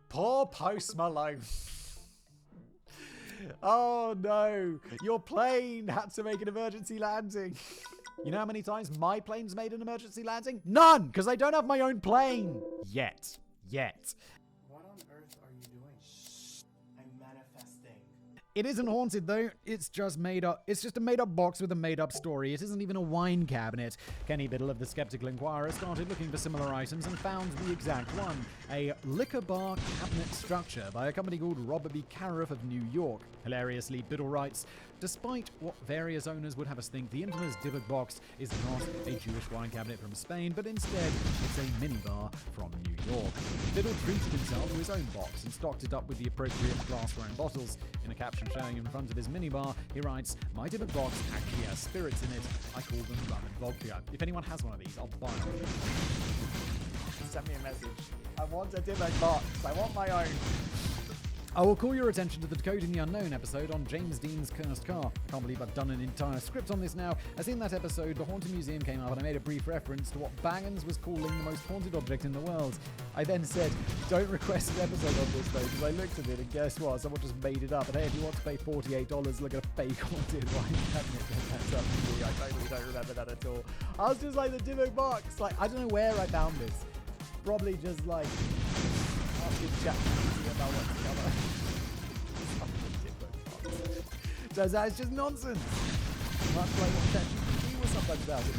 Poor Post Malone. Oh no, your plane had to make an emergency landing. You know how many times my plane's made an emergency landing? None, because I don't have my own plane. Yet. What on earth are you doing? Shh, I'm manifesting. It isn't haunted though, it's just made up. It's just a made up box with a made up story. It isn't even a wine cabinet. Kenny Biddle of the Skeptical Inquirer started looking for similar items and found the exact one. A liquor bar cabinet structure by a company called Robert B. Cariff of New York. Hilariously, Biddle writes, despite what various owners would have us think, the infamous Dybbuk box is not a Jewish wine cabinet from Spain, but instead it's a minibar from New York. Biddle treated himself to his own box and stocked it up with the appropriate glassware and bottles. In a caption showing in front of his minibar, he writes, my Dybbuk box actually has spirits in it. I call them rum and vodka. If anyone has one of these, I'll buy one. Send me a message. I want a Dybbuk box. I want my own. I will call your attention to the Decoding the Unknown episode on James Dean's Cursed Car. I can't believe I've done an entire script on this now, as in that episode, the Haunted Museum came up and I made a brief reference to what Bangans was calling the most haunted object in the world. I then said, don't request an episode on this though, because I looked at it and guess what? Someone just made it up. And hey, if you want to pay $48, look at a fake haunted wine cabinet, then that's up to me. I totally don't remember that at all. I was just like, the Dybbuk box. Like, I don't know where I found this. Probably just like asking ChatGPT about what's the other. Turns out it's just nonsense. Much like what ChatGPT will sometimes about me.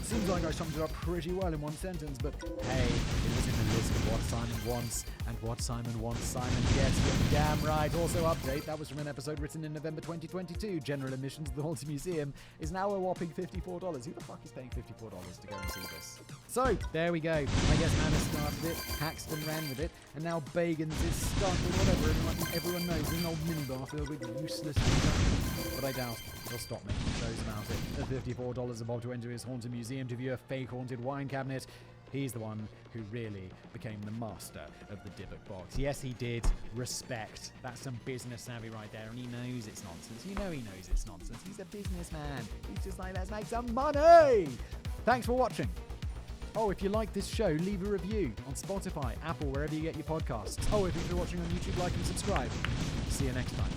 Seems like I summed it up pretty well in one sentence, but hey, it was in the list of what Simon wants, and what Simon wants, Simon gets. You're damn right. Also update, that was from an episode written in November 2022. General admission to the Haunted Museum is now a whopping $54. Who the fuck is paying $54 to go and see this? So, there we go. I guess Manus started it, Haxton ran with it, and now Bagans is stuck with whatever everyone knows, an old minibar filled with useless stuff. But I doubt he'll stop making shows about it. The $54 above to enter his haunted museum to view a fake haunted wine cabinet. He's the one who really became the master of the Dybbuk box. Yes, he did. Respect. That's some business savvy right there, and he knows it's nonsense. You know he knows it's nonsense. He's a businessman. He's just like, let's make some money! Thanks for watching. Oh, if you like this show, leave a review on Spotify, Apple, wherever you get your podcasts. Oh, if you're watching on YouTube, like and subscribe. See you next time.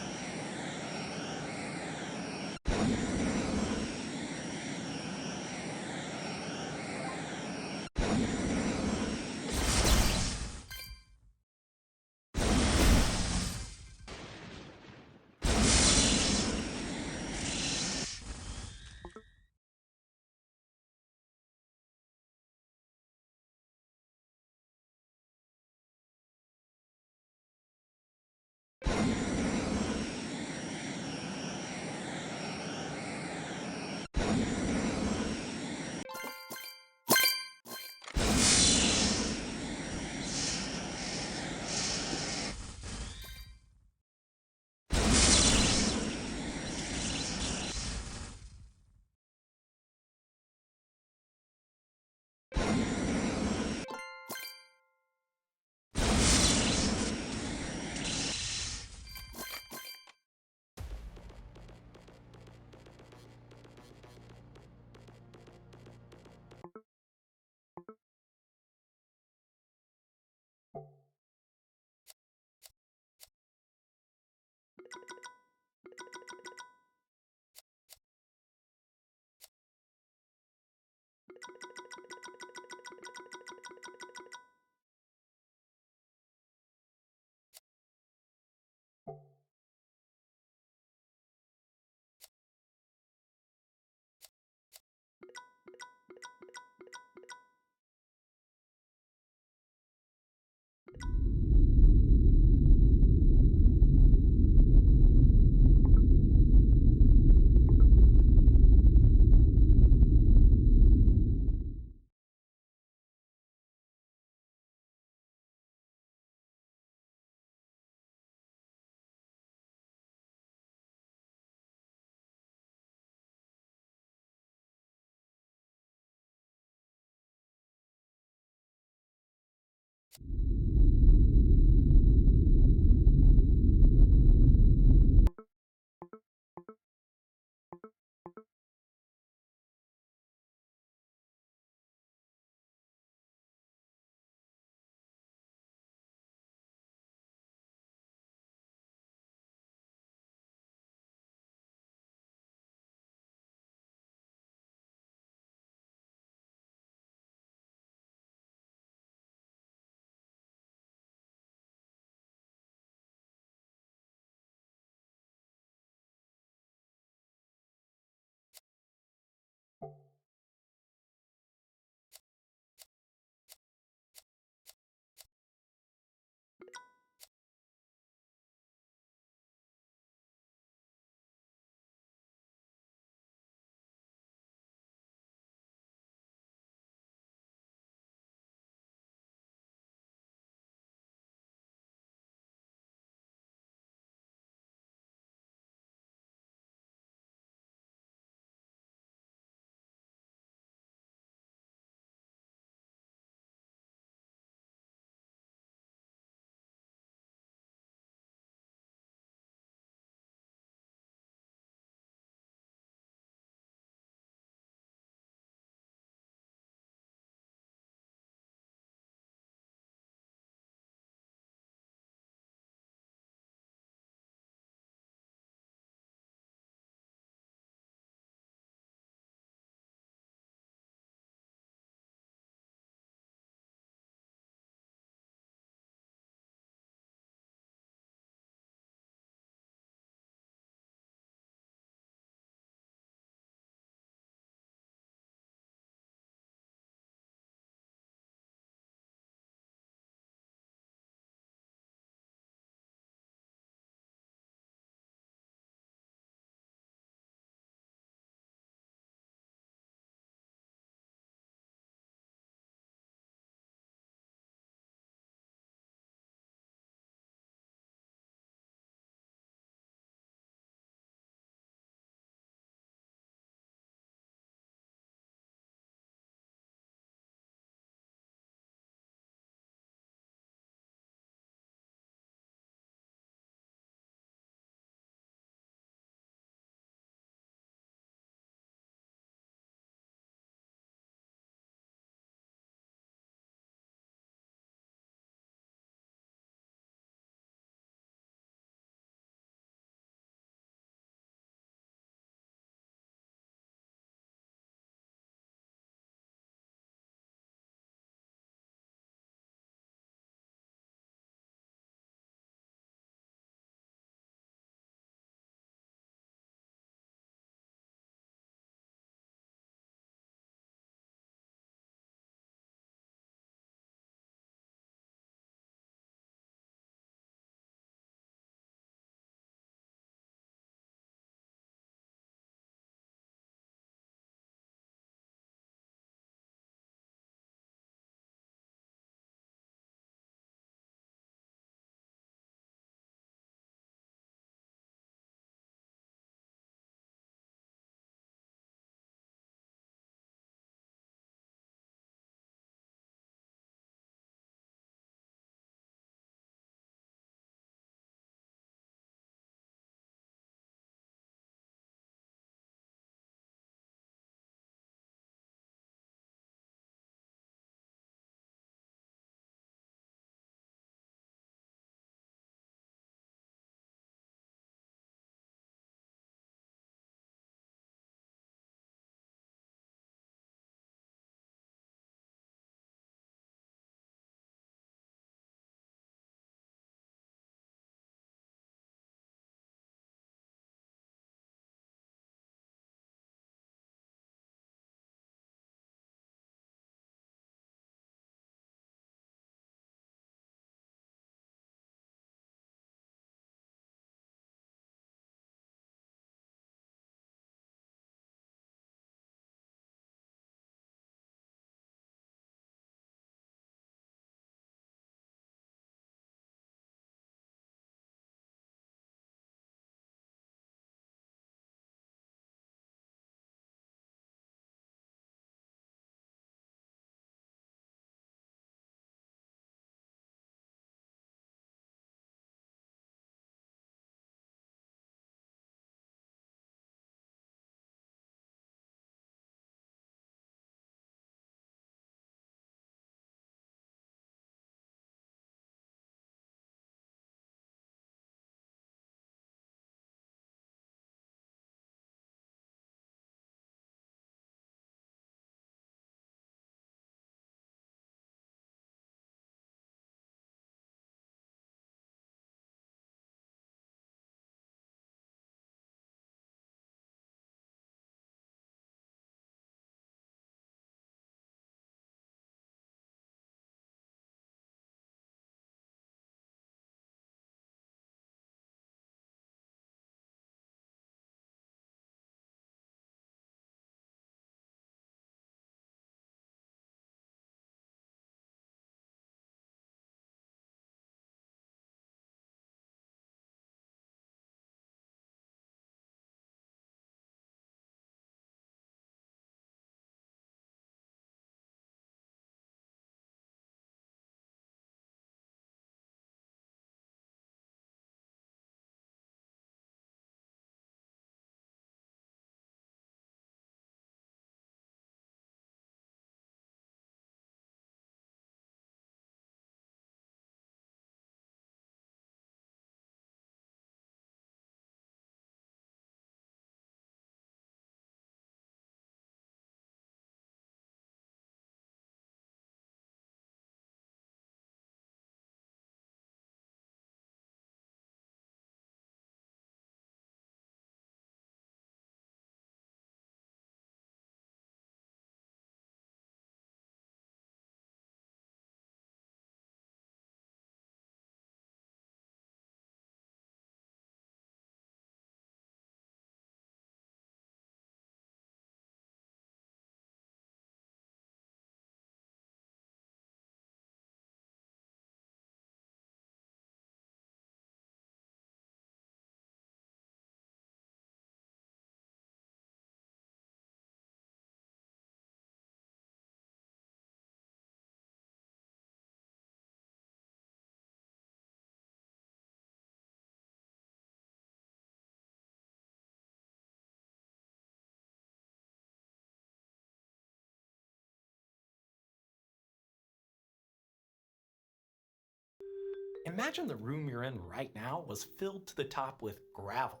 Imagine the room you're in right now was filled to the top with gravel.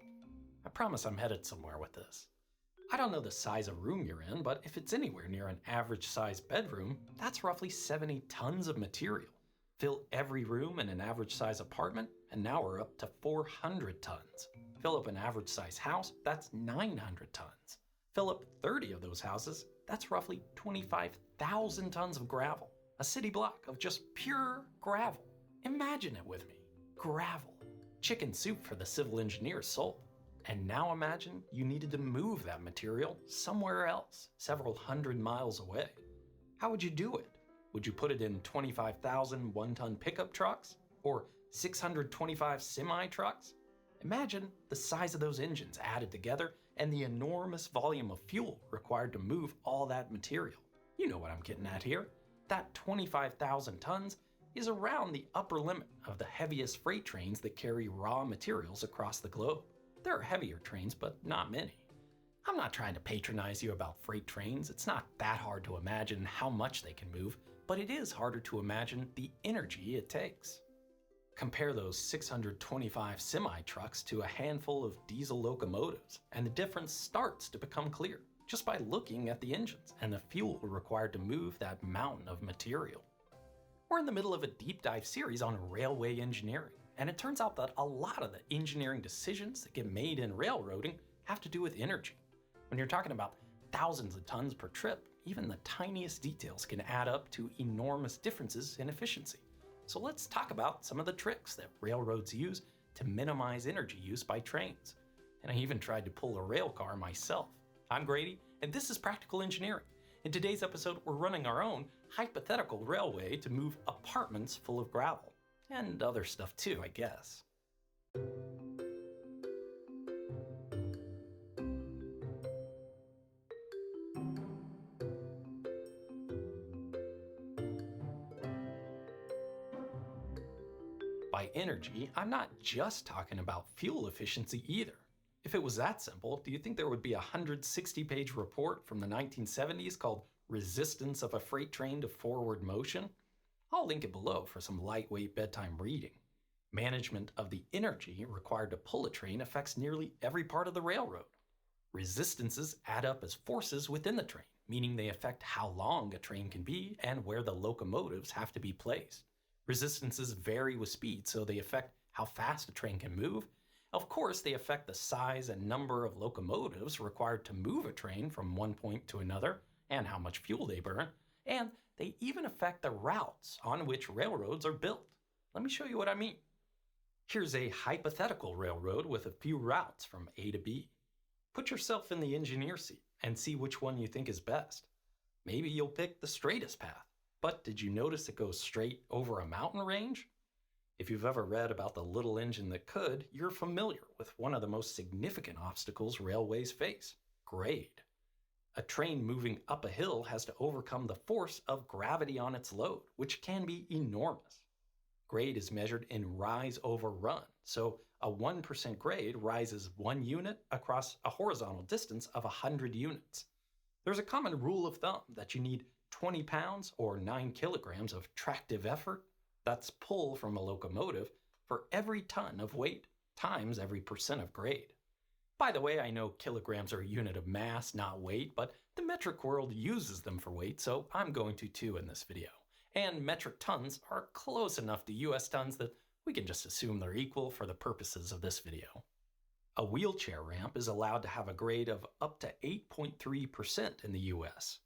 I promise I'm headed somewhere with this. I don't know the size of room you're in, but if it's anywhere near an average sized bedroom, that's roughly 70 tons of material. Fill every room in an average size apartment, and now we're up to 400 tons. Fill up an average size house, that's 900 tons. Fill up 30 of those houses, that's roughly 25,000 tons of gravel. A city block of just pure gravel. Imagine it with me. Gravel. Chicken soup for the civil engineer's soul. And now imagine you needed to move that material somewhere else, several hundred miles away. How would you do it? Would you put it in 25,000 one-ton pickup trucks? Or 625 semi-trucks? Imagine the size of those engines added together and the enormous volume of fuel required to move all that material. You know what I'm getting at here. That 25,000 tons is around the upper limit of the heaviest freight trains that carry raw materials across the globe. There are heavier trains, but not many. I'm not trying to patronize you about freight trains. It's not that hard to imagine how much they can move, but it is harder to imagine the energy it takes. Compare those 625 semi-trucks to a handful of diesel locomotives, and the difference starts to become clear just by looking at the engines and the fuel required to move that mountain of material. We're in the middle of a deep dive series on railway engineering, and it turns out that a lot of the engineering decisions that get made in railroading have to do with energy. When you're talking about thousands of tons per trip, even the tiniest details can add up to enormous differences in efficiency. So let's talk about some of the tricks that railroads use to minimize energy use by trains. And I even tried to pull a rail car myself. I'm Grady, and this is Practical Engineering. In today's episode, we're running our own hypothetical railway to move apartments full of gravel. And other stuff too, I guess. By energy, I'm not just talking about fuel efficiency either. If it was that simple, do you think there would be a 160-page report from the 1970s called Resistance of a Freight Train to Forward Motion? I'll link it below for some lightweight bedtime reading. Management of the energy required to pull a train affects nearly every part of the railroad. Resistances add up as forces within the train, meaning they affect how long a train can be and where the locomotives have to be placed. Resistances vary with speed, so they affect how fast a train can move. Of course, they affect the size and number of locomotives required to move a train from one point to another, and how much fuel they burn. And they even affect the routes on which railroads are built. Let me show you what I mean. Here's a hypothetical railroad with a few routes from A to B. Put yourself in the engineer seat and see which one you think is best. Maybe you'll pick the straightest path, but did you notice it goes straight over a mountain range? If you've ever read about the little engine that could, you're familiar with one of the most significant obstacles railways face: grade. A train moving up a hill has to overcome the force of gravity on its load, which can be enormous. Grade is measured in rise over run, so a 1% grade rises 1 unit across a horizontal distance of 100 units. There's a common rule of thumb that you need 20 pounds or 9 kilograms of tractive effort, that's pull from a locomotive, for every ton of weight times every percent of grade. By the way, I know kilograms are a unit of mass, not weight, but the metric world uses them for weight, so I'm going to too in this video. And metric tons are close enough to US tons that we can just assume they're equal for the purposes of this video. A wheelchair ramp is allowed to have a grade of up to 8.3% in the US.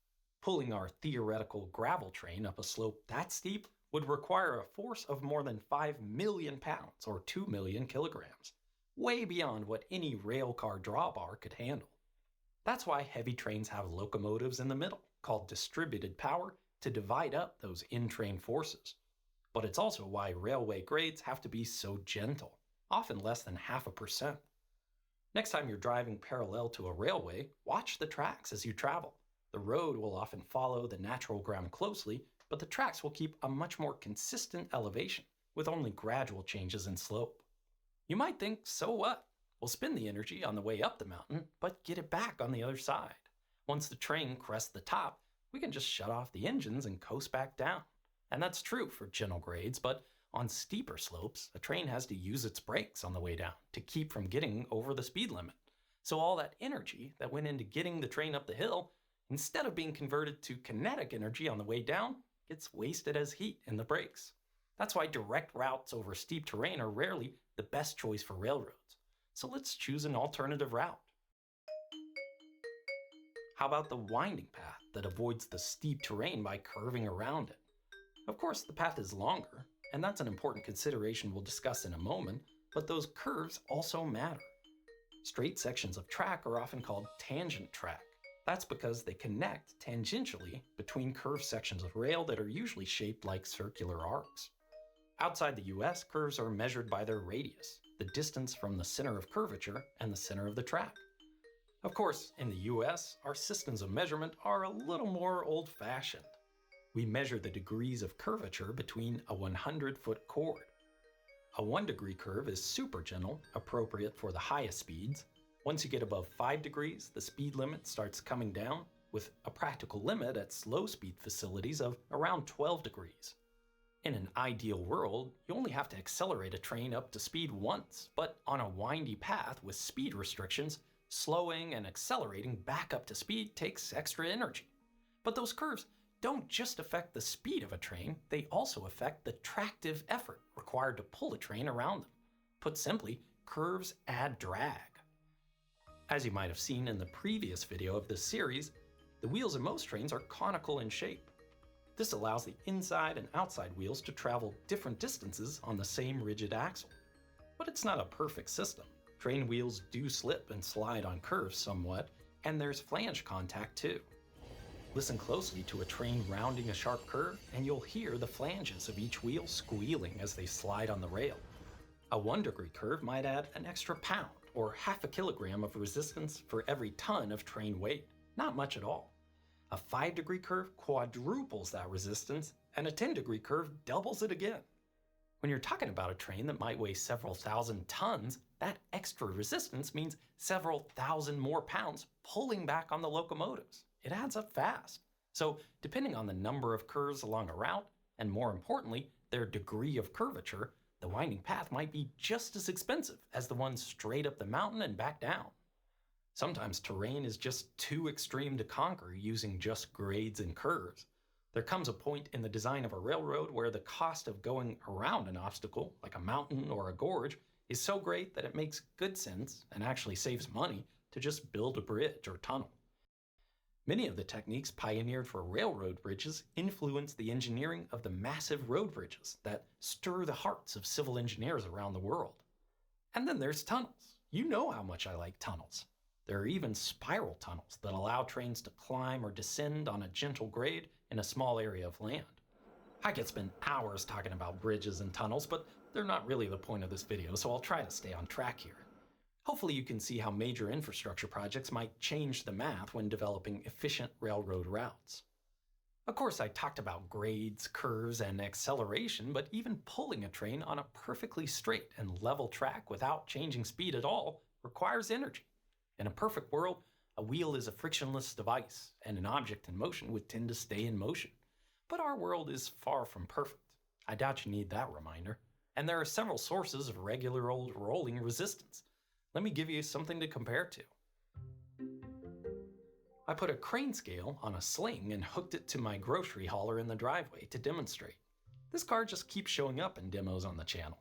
Pulling our theoretical gravel train up a slope that steep would require a force of more than 5 million pounds or 2 million kilograms, way beyond what any rail car drawbar could handle. That's why heavy trains have locomotives in the middle, called distributed power, to divide up those in-train forces. But it's also why railway grades have to be so gentle, often less than 0.5%. Next time you're driving parallel to a railway, watch the tracks as you travel. The road will often follow the natural ground closely, but the tracks will keep a much more consistent elevation, with only gradual changes in slope. You might think, so what? We'll spend the energy on the way up the mountain, but get it back on the other side. Once the train crests the top, we can just shut off the engines and coast back down. And that's true for gentle grades, but On steeper slopes, a train has to use its brakes on the way down to keep from getting over the speed limit. So all that energy that went into getting the train up the hill, instead of being converted to kinetic energy on the way down, gets wasted as heat in the brakes. That's why direct routes over steep terrain are rarely the best choice for railroads. So let's choose an alternative route. How about the winding path that avoids the steep terrain by curving around it? Of course, the path is longer, and that's an important consideration we'll discuss in a moment, but those curves also matter. Straight sections of track are often called tangent track. That's because they connect tangentially between curved sections of rail that are usually shaped like circular arcs. Outside the US, curves are measured by their radius, the distance from the center of curvature and the center of the track. Of course, in the US, our systems of measurement are a little more old-fashioned. We measure the degrees of curvature between a 100-foot chord. A 1-degree curve is super gentle, appropriate for the highest speeds. Once you get above 5 degrees, the speed limit starts coming down, with a practical limit at slow-speed facilities of around 12 degrees. In an ideal world, you only have to accelerate a train up to speed once, but on a windy path with speed restrictions, slowing and accelerating back up to speed takes extra energy. But those curves don't just affect the speed of a train, they also affect the tractive effort required to pull a train around them. Put simply, curves add drag. As you might have seen in the previous video of this series, the wheels of most trains are conical in shape. This allows the inside and outside wheels to travel different distances on the same rigid axle. But it's not a perfect system. Train wheels do slip and slide on curves somewhat, and there's flange contact too. Listen closely to a train rounding a sharp curve, and you'll hear the flanges of each wheel squealing as they slide on the rail. A 1-degree curve might add an extra pound or half a kilogram of resistance for every ton of train weight. Not much at all. A 5-degree curve quadruples that resistance, and a 10-degree curve doubles it again. When you're talking about a train that might weigh several thousand tons, that extra resistance means several thousand more pounds pulling back on the locomotives. It adds up fast. So, depending on the number of curves along a route, and more importantly, their degree of curvature, the winding path might be just as expensive as the one straight up the mountain and back down. Sometimes terrain is just too extreme to conquer using just grades and curves. There comes a point in the design of a railroad where the cost of going around an obstacle, like a mountain or a gorge, is so great that it makes good sense, and actually saves money, to just build a bridge or tunnel. Many of the techniques pioneered for railroad bridges influence the engineering of the massive road bridges that stir the hearts of civil engineers around the world. And then there's tunnels. You know how much I like tunnels. There are even spiral tunnels that allow trains to climb or descend on a gentle grade in a small area of land. I could spend hours talking about bridges and tunnels, but they're not really the point of this video, so I'll try to stay on track here. Hopefully you can see how major infrastructure projects might change the math when developing efficient railroad routes. Of course, I talked about grades, curves, and acceleration, but even pulling a train on a perfectly straight and level track without changing speed at all requires energy. In a perfect world, a wheel is a frictionless device, and an object in motion would tend to stay in motion. But our world is far from perfect. I doubt you need that reminder. And there are several sources of regular old rolling resistance. Let me give you something to compare to. I put a crane scale on a sling and hooked it to my grocery hauler in the driveway to demonstrate. This car just keeps showing up in demos on the channel.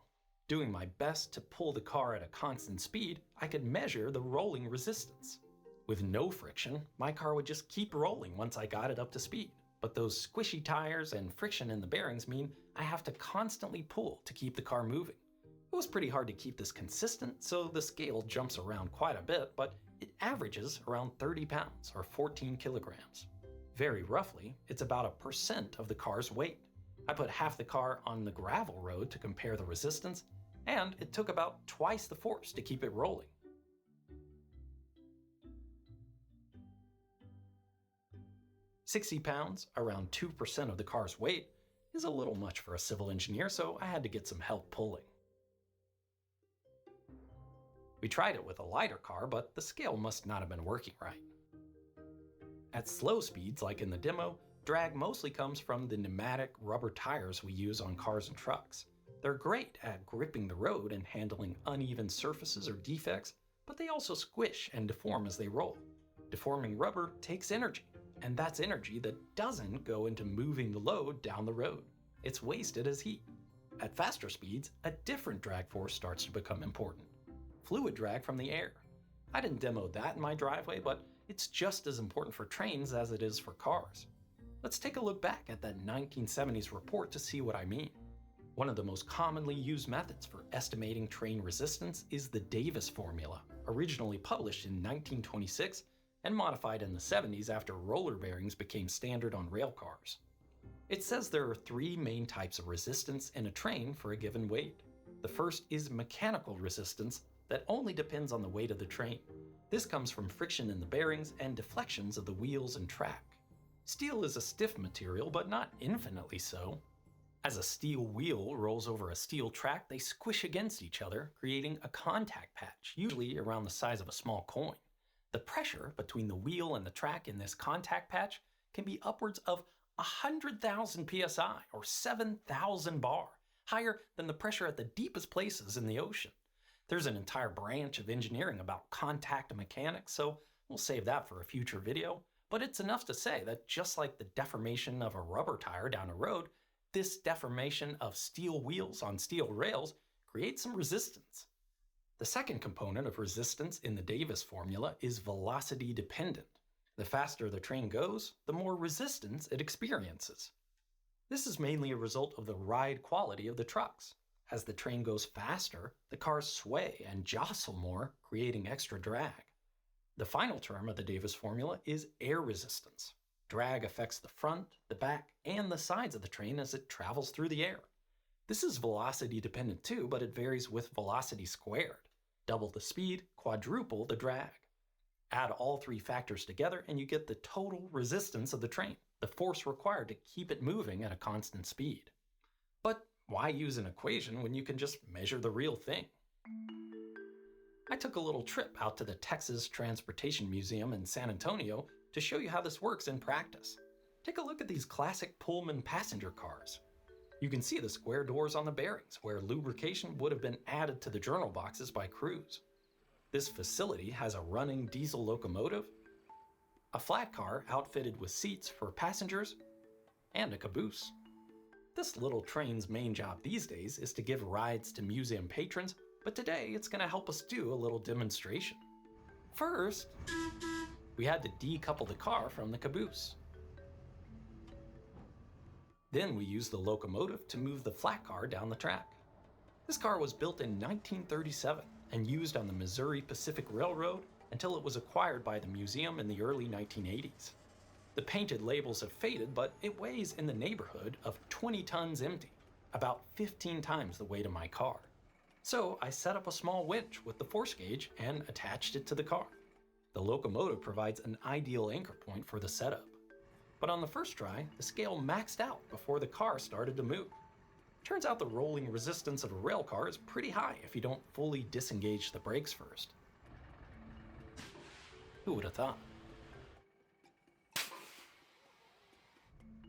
Doing my best to pull the car at a constant speed, I could measure the rolling resistance. With no friction, my car would just keep rolling once I got it up to speed. But those squishy tires and friction in the bearings mean I have to constantly pull to keep the car moving. It was pretty hard to keep this consistent, so the scale jumps around quite a bit, but it averages around 30 pounds or 14 kilograms. Very roughly, it's about 1% of the car's weight. I put half the car on the gravel road to compare the resistance, and it took about twice the force to keep it rolling. £60, around 2% of the car's weight, is a little much for a civil engineer, so I had to get some help pulling. We tried it with a lighter car, but the scale must not have been working right. At slow speeds, like in the demo, drag mostly comes from the pneumatic rubber tires we use on cars and trucks. They're great at gripping the road and handling uneven surfaces or defects, but they also squish and deform as they roll. Deforming rubber takes energy, and that's energy that doesn't go into moving the load down the road. It's wasted as heat. At faster speeds, a different drag force starts to become important. Fluid drag from the air. I didn't demo that in my driveway, but it's just as important for trains as it is for cars. Let's take a look back at that 1970s report to see what I mean. One of the most commonly used methods for estimating train resistance is the Davis formula, originally published in 1926 and modified in the 70s after roller bearings became standard on rail cars. It says there are three main types of resistance in a train for a given weight. The first is mechanical resistance that only depends on the weight of the train. This comes from friction in the bearings and deflections of the wheels and track. Steel is a stiff material, but not infinitely so. As a steel wheel rolls over a steel track, they squish against each other, creating a contact patch, usually around the size of a small coin. The pressure between the wheel and the track in this contact patch can be upwards of 100,000 psi or 7,000 bar, higher than the pressure at the deepest places in the ocean. There's an entire branch of engineering about contact mechanics, so we'll save that for a future video, but it's enough to say that just like the deformation of a rubber tire down a road, this deformation of steel wheels on steel rails creates some resistance. The second component of resistance in the Davis formula is velocity dependent. The faster the train goes, the more resistance it experiences. This is mainly a result of the ride quality of the trucks. As the train goes faster, the cars sway and jostle more, creating extra drag. The final term of the Davis formula is air resistance. Drag affects the front, the back, and the sides of the train as it travels through the air. This is velocity dependent too, but it varies with velocity squared. Double the speed, quadruple the drag. Add all three factors together and you get the total resistance of the train, the force required to keep it moving at a constant speed. But why use an equation when you can just measure the real thing? I took a little trip out to the Texas Transportation Museum in San Antonio to show you how this works in practice. Take a look at these classic Pullman passenger cars. You can see the square doors on the bearings where lubrication would have been added to the journal boxes by crews. This facility has a running diesel locomotive, a flat car outfitted with seats for passengers, and a caboose. This little train's main job these days is to give rides to museum patrons, but today it's going to help us do a little demonstration. First, we had to decouple the car from the caboose. Then we used the locomotive to move the flat car down the track. This car was built in 1937 and used on the Missouri Pacific Railroad until it was acquired by the museum in the early 1980s. The painted labels have faded, but it weighs in the neighborhood of 20 tons empty, about 15 times the weight of my car. So I set up a small winch with the force gauge and attached it to the car. The locomotive provides an ideal anchor point for the setup. But on the first try, the scale maxed out before the car started to move. Turns out the rolling resistance of a rail car is pretty high if you don't fully disengage the brakes first. Who would have thought?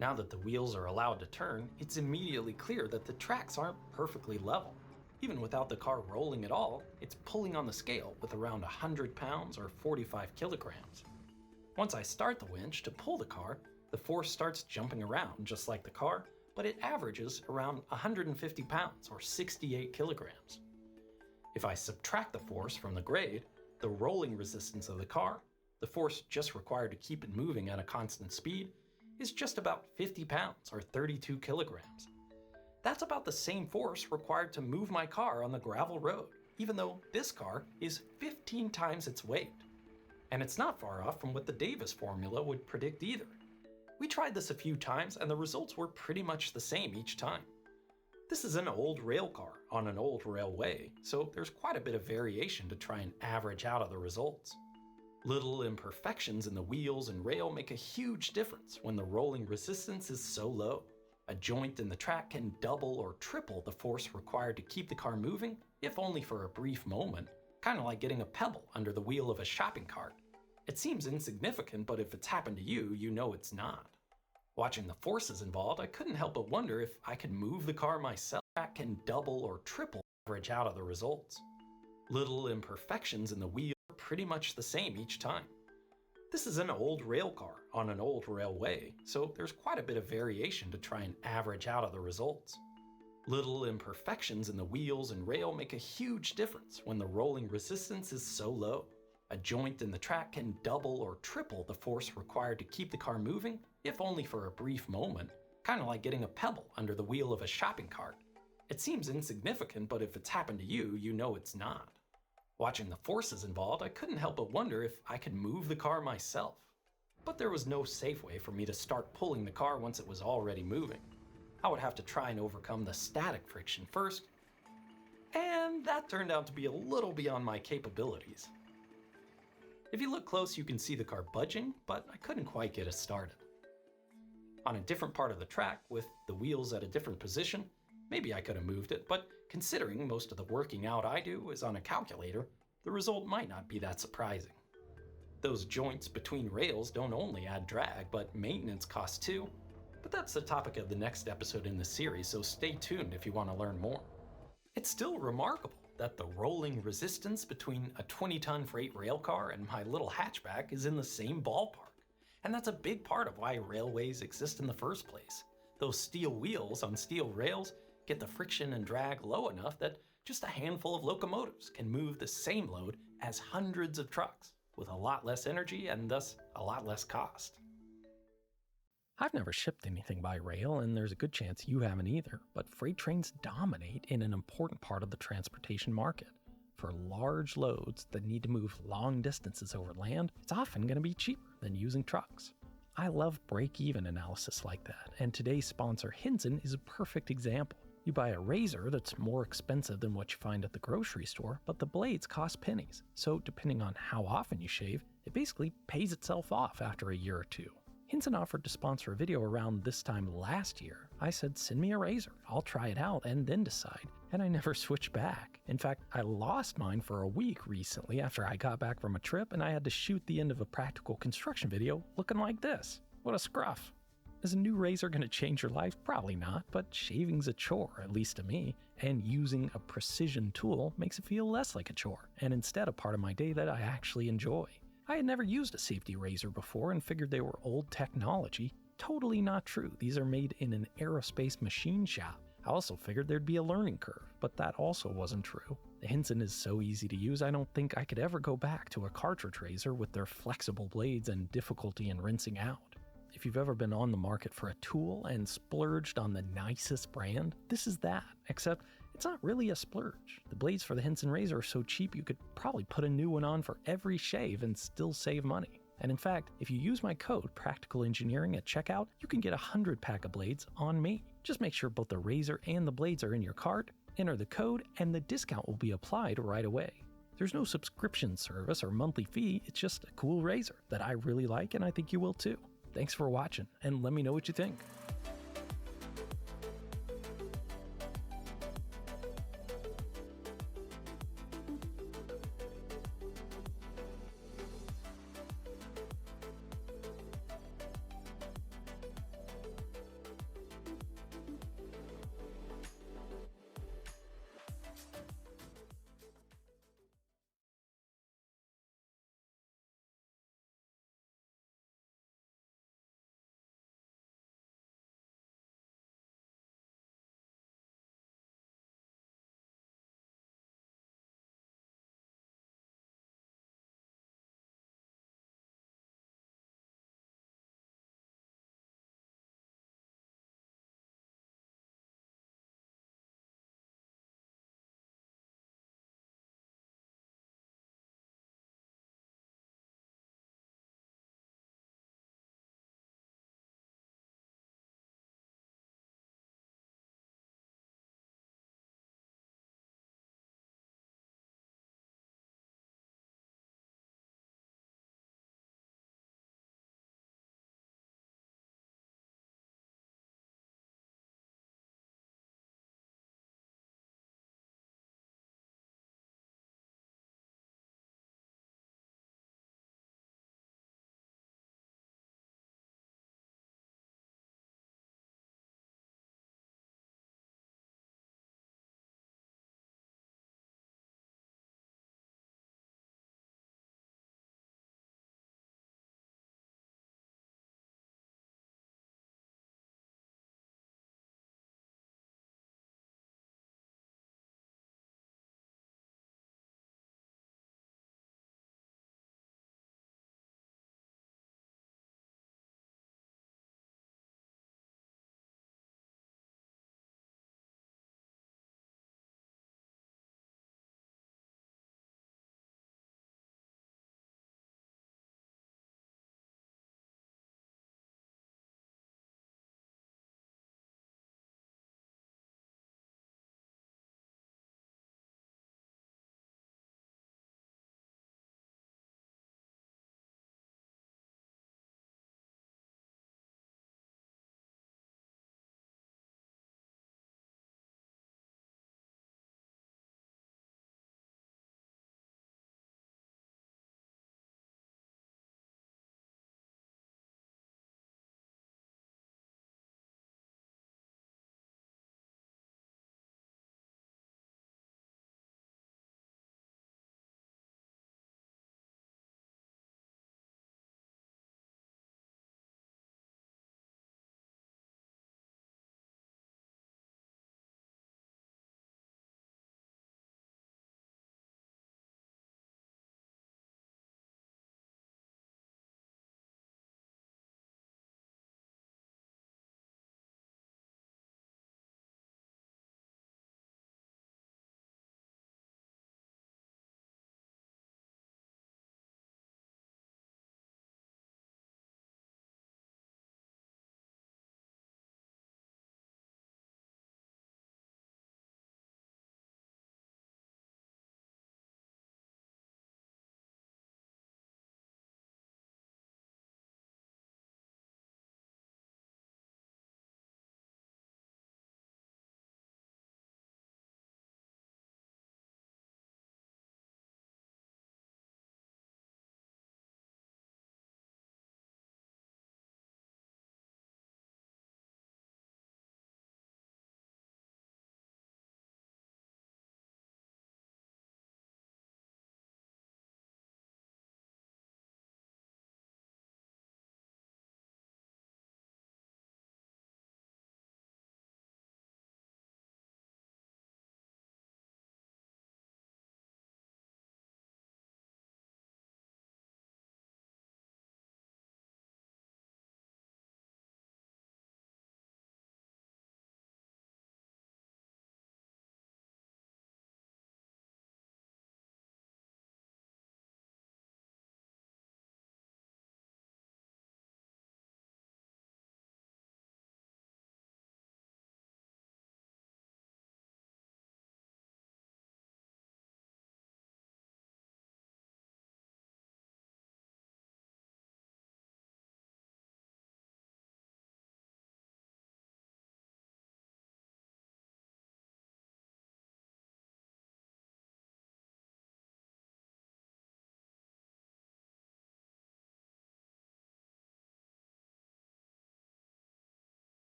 Now that the wheels are allowed to turn, it's immediately clear that the tracks aren't perfectly level. Even without the car rolling at all, it's pulling on the scale with around 100 pounds or 45 kilograms. Once I start the winch to pull the car, the force starts jumping around just like the car, but it averages around 150 pounds or 68 kilograms. If I subtract the force from the grade, the rolling resistance of the car, the force just required to keep it moving at a constant speed, is just about 50 pounds or 32 kilograms. That's about the same force required to move my car on the gravel road, even though this car is 15 times its weight. And it's not far off from what the Davis formula would predict either. We tried this a few times and the results were pretty much the same each time. This is an old rail car on an old railway, so there's quite a bit of variation to try and average out of the results. Little imperfections in the wheels and rail make a huge difference when the rolling resistance is so low. A joint in the track can double or triple the force required to keep the car moving, if only for a brief moment, kind of like getting a pebble under the wheel of a shopping cart. It seems insignificant, but if it's happened to you, you know it's not. Watching the forces involved, I couldn't help but wonder if I could move the car myself. track can double or triple the average out of the results. Little imperfections in the wheel are pretty much the same each time. This is an old rail car on an old railway, so there's quite a bit of variation to try and average out of the results. Little imperfections in the wheels and rail make a huge difference when the rolling resistance is so low. A joint in the track can double or triple the force required to keep the car moving, if only for a brief moment, kind of like getting a pebble under the wheel of a shopping cart. It seems insignificant, but if it's happened to you, you know it's not. Watching the forces involved, I couldn't help but wonder if I could move the car myself. But there was no safe way for me to start pulling the car once it was already moving. I would have to try and overcome the static friction first, and that turned out to be a little beyond my capabilities. If you look close, you can see the car budging, but I couldn't quite get it started. On a different part of the track, with the wheels at a different position, maybe I could have moved it, but considering most of the working out I do is on a calculator, the result might not be that surprising. Those joints between rails don't only add drag, but maintenance costs too. But that's the topic of the next episode in the series, so stay tuned if you want to learn more. It's still remarkable that the rolling resistance between a 20-ton freight rail car and my little hatchback is in the same ballpark. And that's a big part of why railways exist in the first place. Those steel wheels on steel rails get the friction and drag low enough that just a handful of locomotives can move the same load as hundreds of trucks, with a lot less energy and thus a lot less cost. I've never shipped anything by rail, and there's a good chance you haven't either, but freight trains dominate in an important part of the transportation market. For large loads that need to move long distances over land, it's often going to be cheaper than using trucks. I love break-even analysis like that, and today's sponsor Hinson is a perfect example. You buy a razor that's more expensive than what you find at the grocery store, but the blades cost pennies. So depending on how often you shave, it basically pays itself off after a year or two. Hinson offered to sponsor a video around this time last year. I said, send me a razor, I'll try it out and then decide. And I never switched back. In fact, I lost mine for a week recently after I got back from a trip and I had to shoot the end of a practical construction video looking like this. What a scruff. Is a new razor going to change your life? Probably not, but shaving's a chore, at least to me, and using a precision tool makes it feel less like a chore, and instead a part of my day that I actually enjoy. I had never used a safety razor before and figured they were old technology. Totally not true. These are made in an aerospace machine shop. I also figured there'd be a learning curve, but that also wasn't true. The Hinson is so easy to use, I don't think I could ever go back to a cartridge razor with their flexible blades and difficulty in rinsing out. If you've ever been on the market for a tool and splurged on the nicest brand, this is that, except it's not really a splurge. The blades for the Hinson razor are so cheap you could probably put a new one on for every shave and still save money. And in fact, if you use my code Practical Engineering at checkout, you can get a 100-pack of blades on me. Just make sure both the razor and the blades are in your cart, enter the code, and the discount will be applied right away. There's no subscription service or monthly fee, it's just a cool razor that I really like and I think you will too. Thanks for watching, and let me know what you think.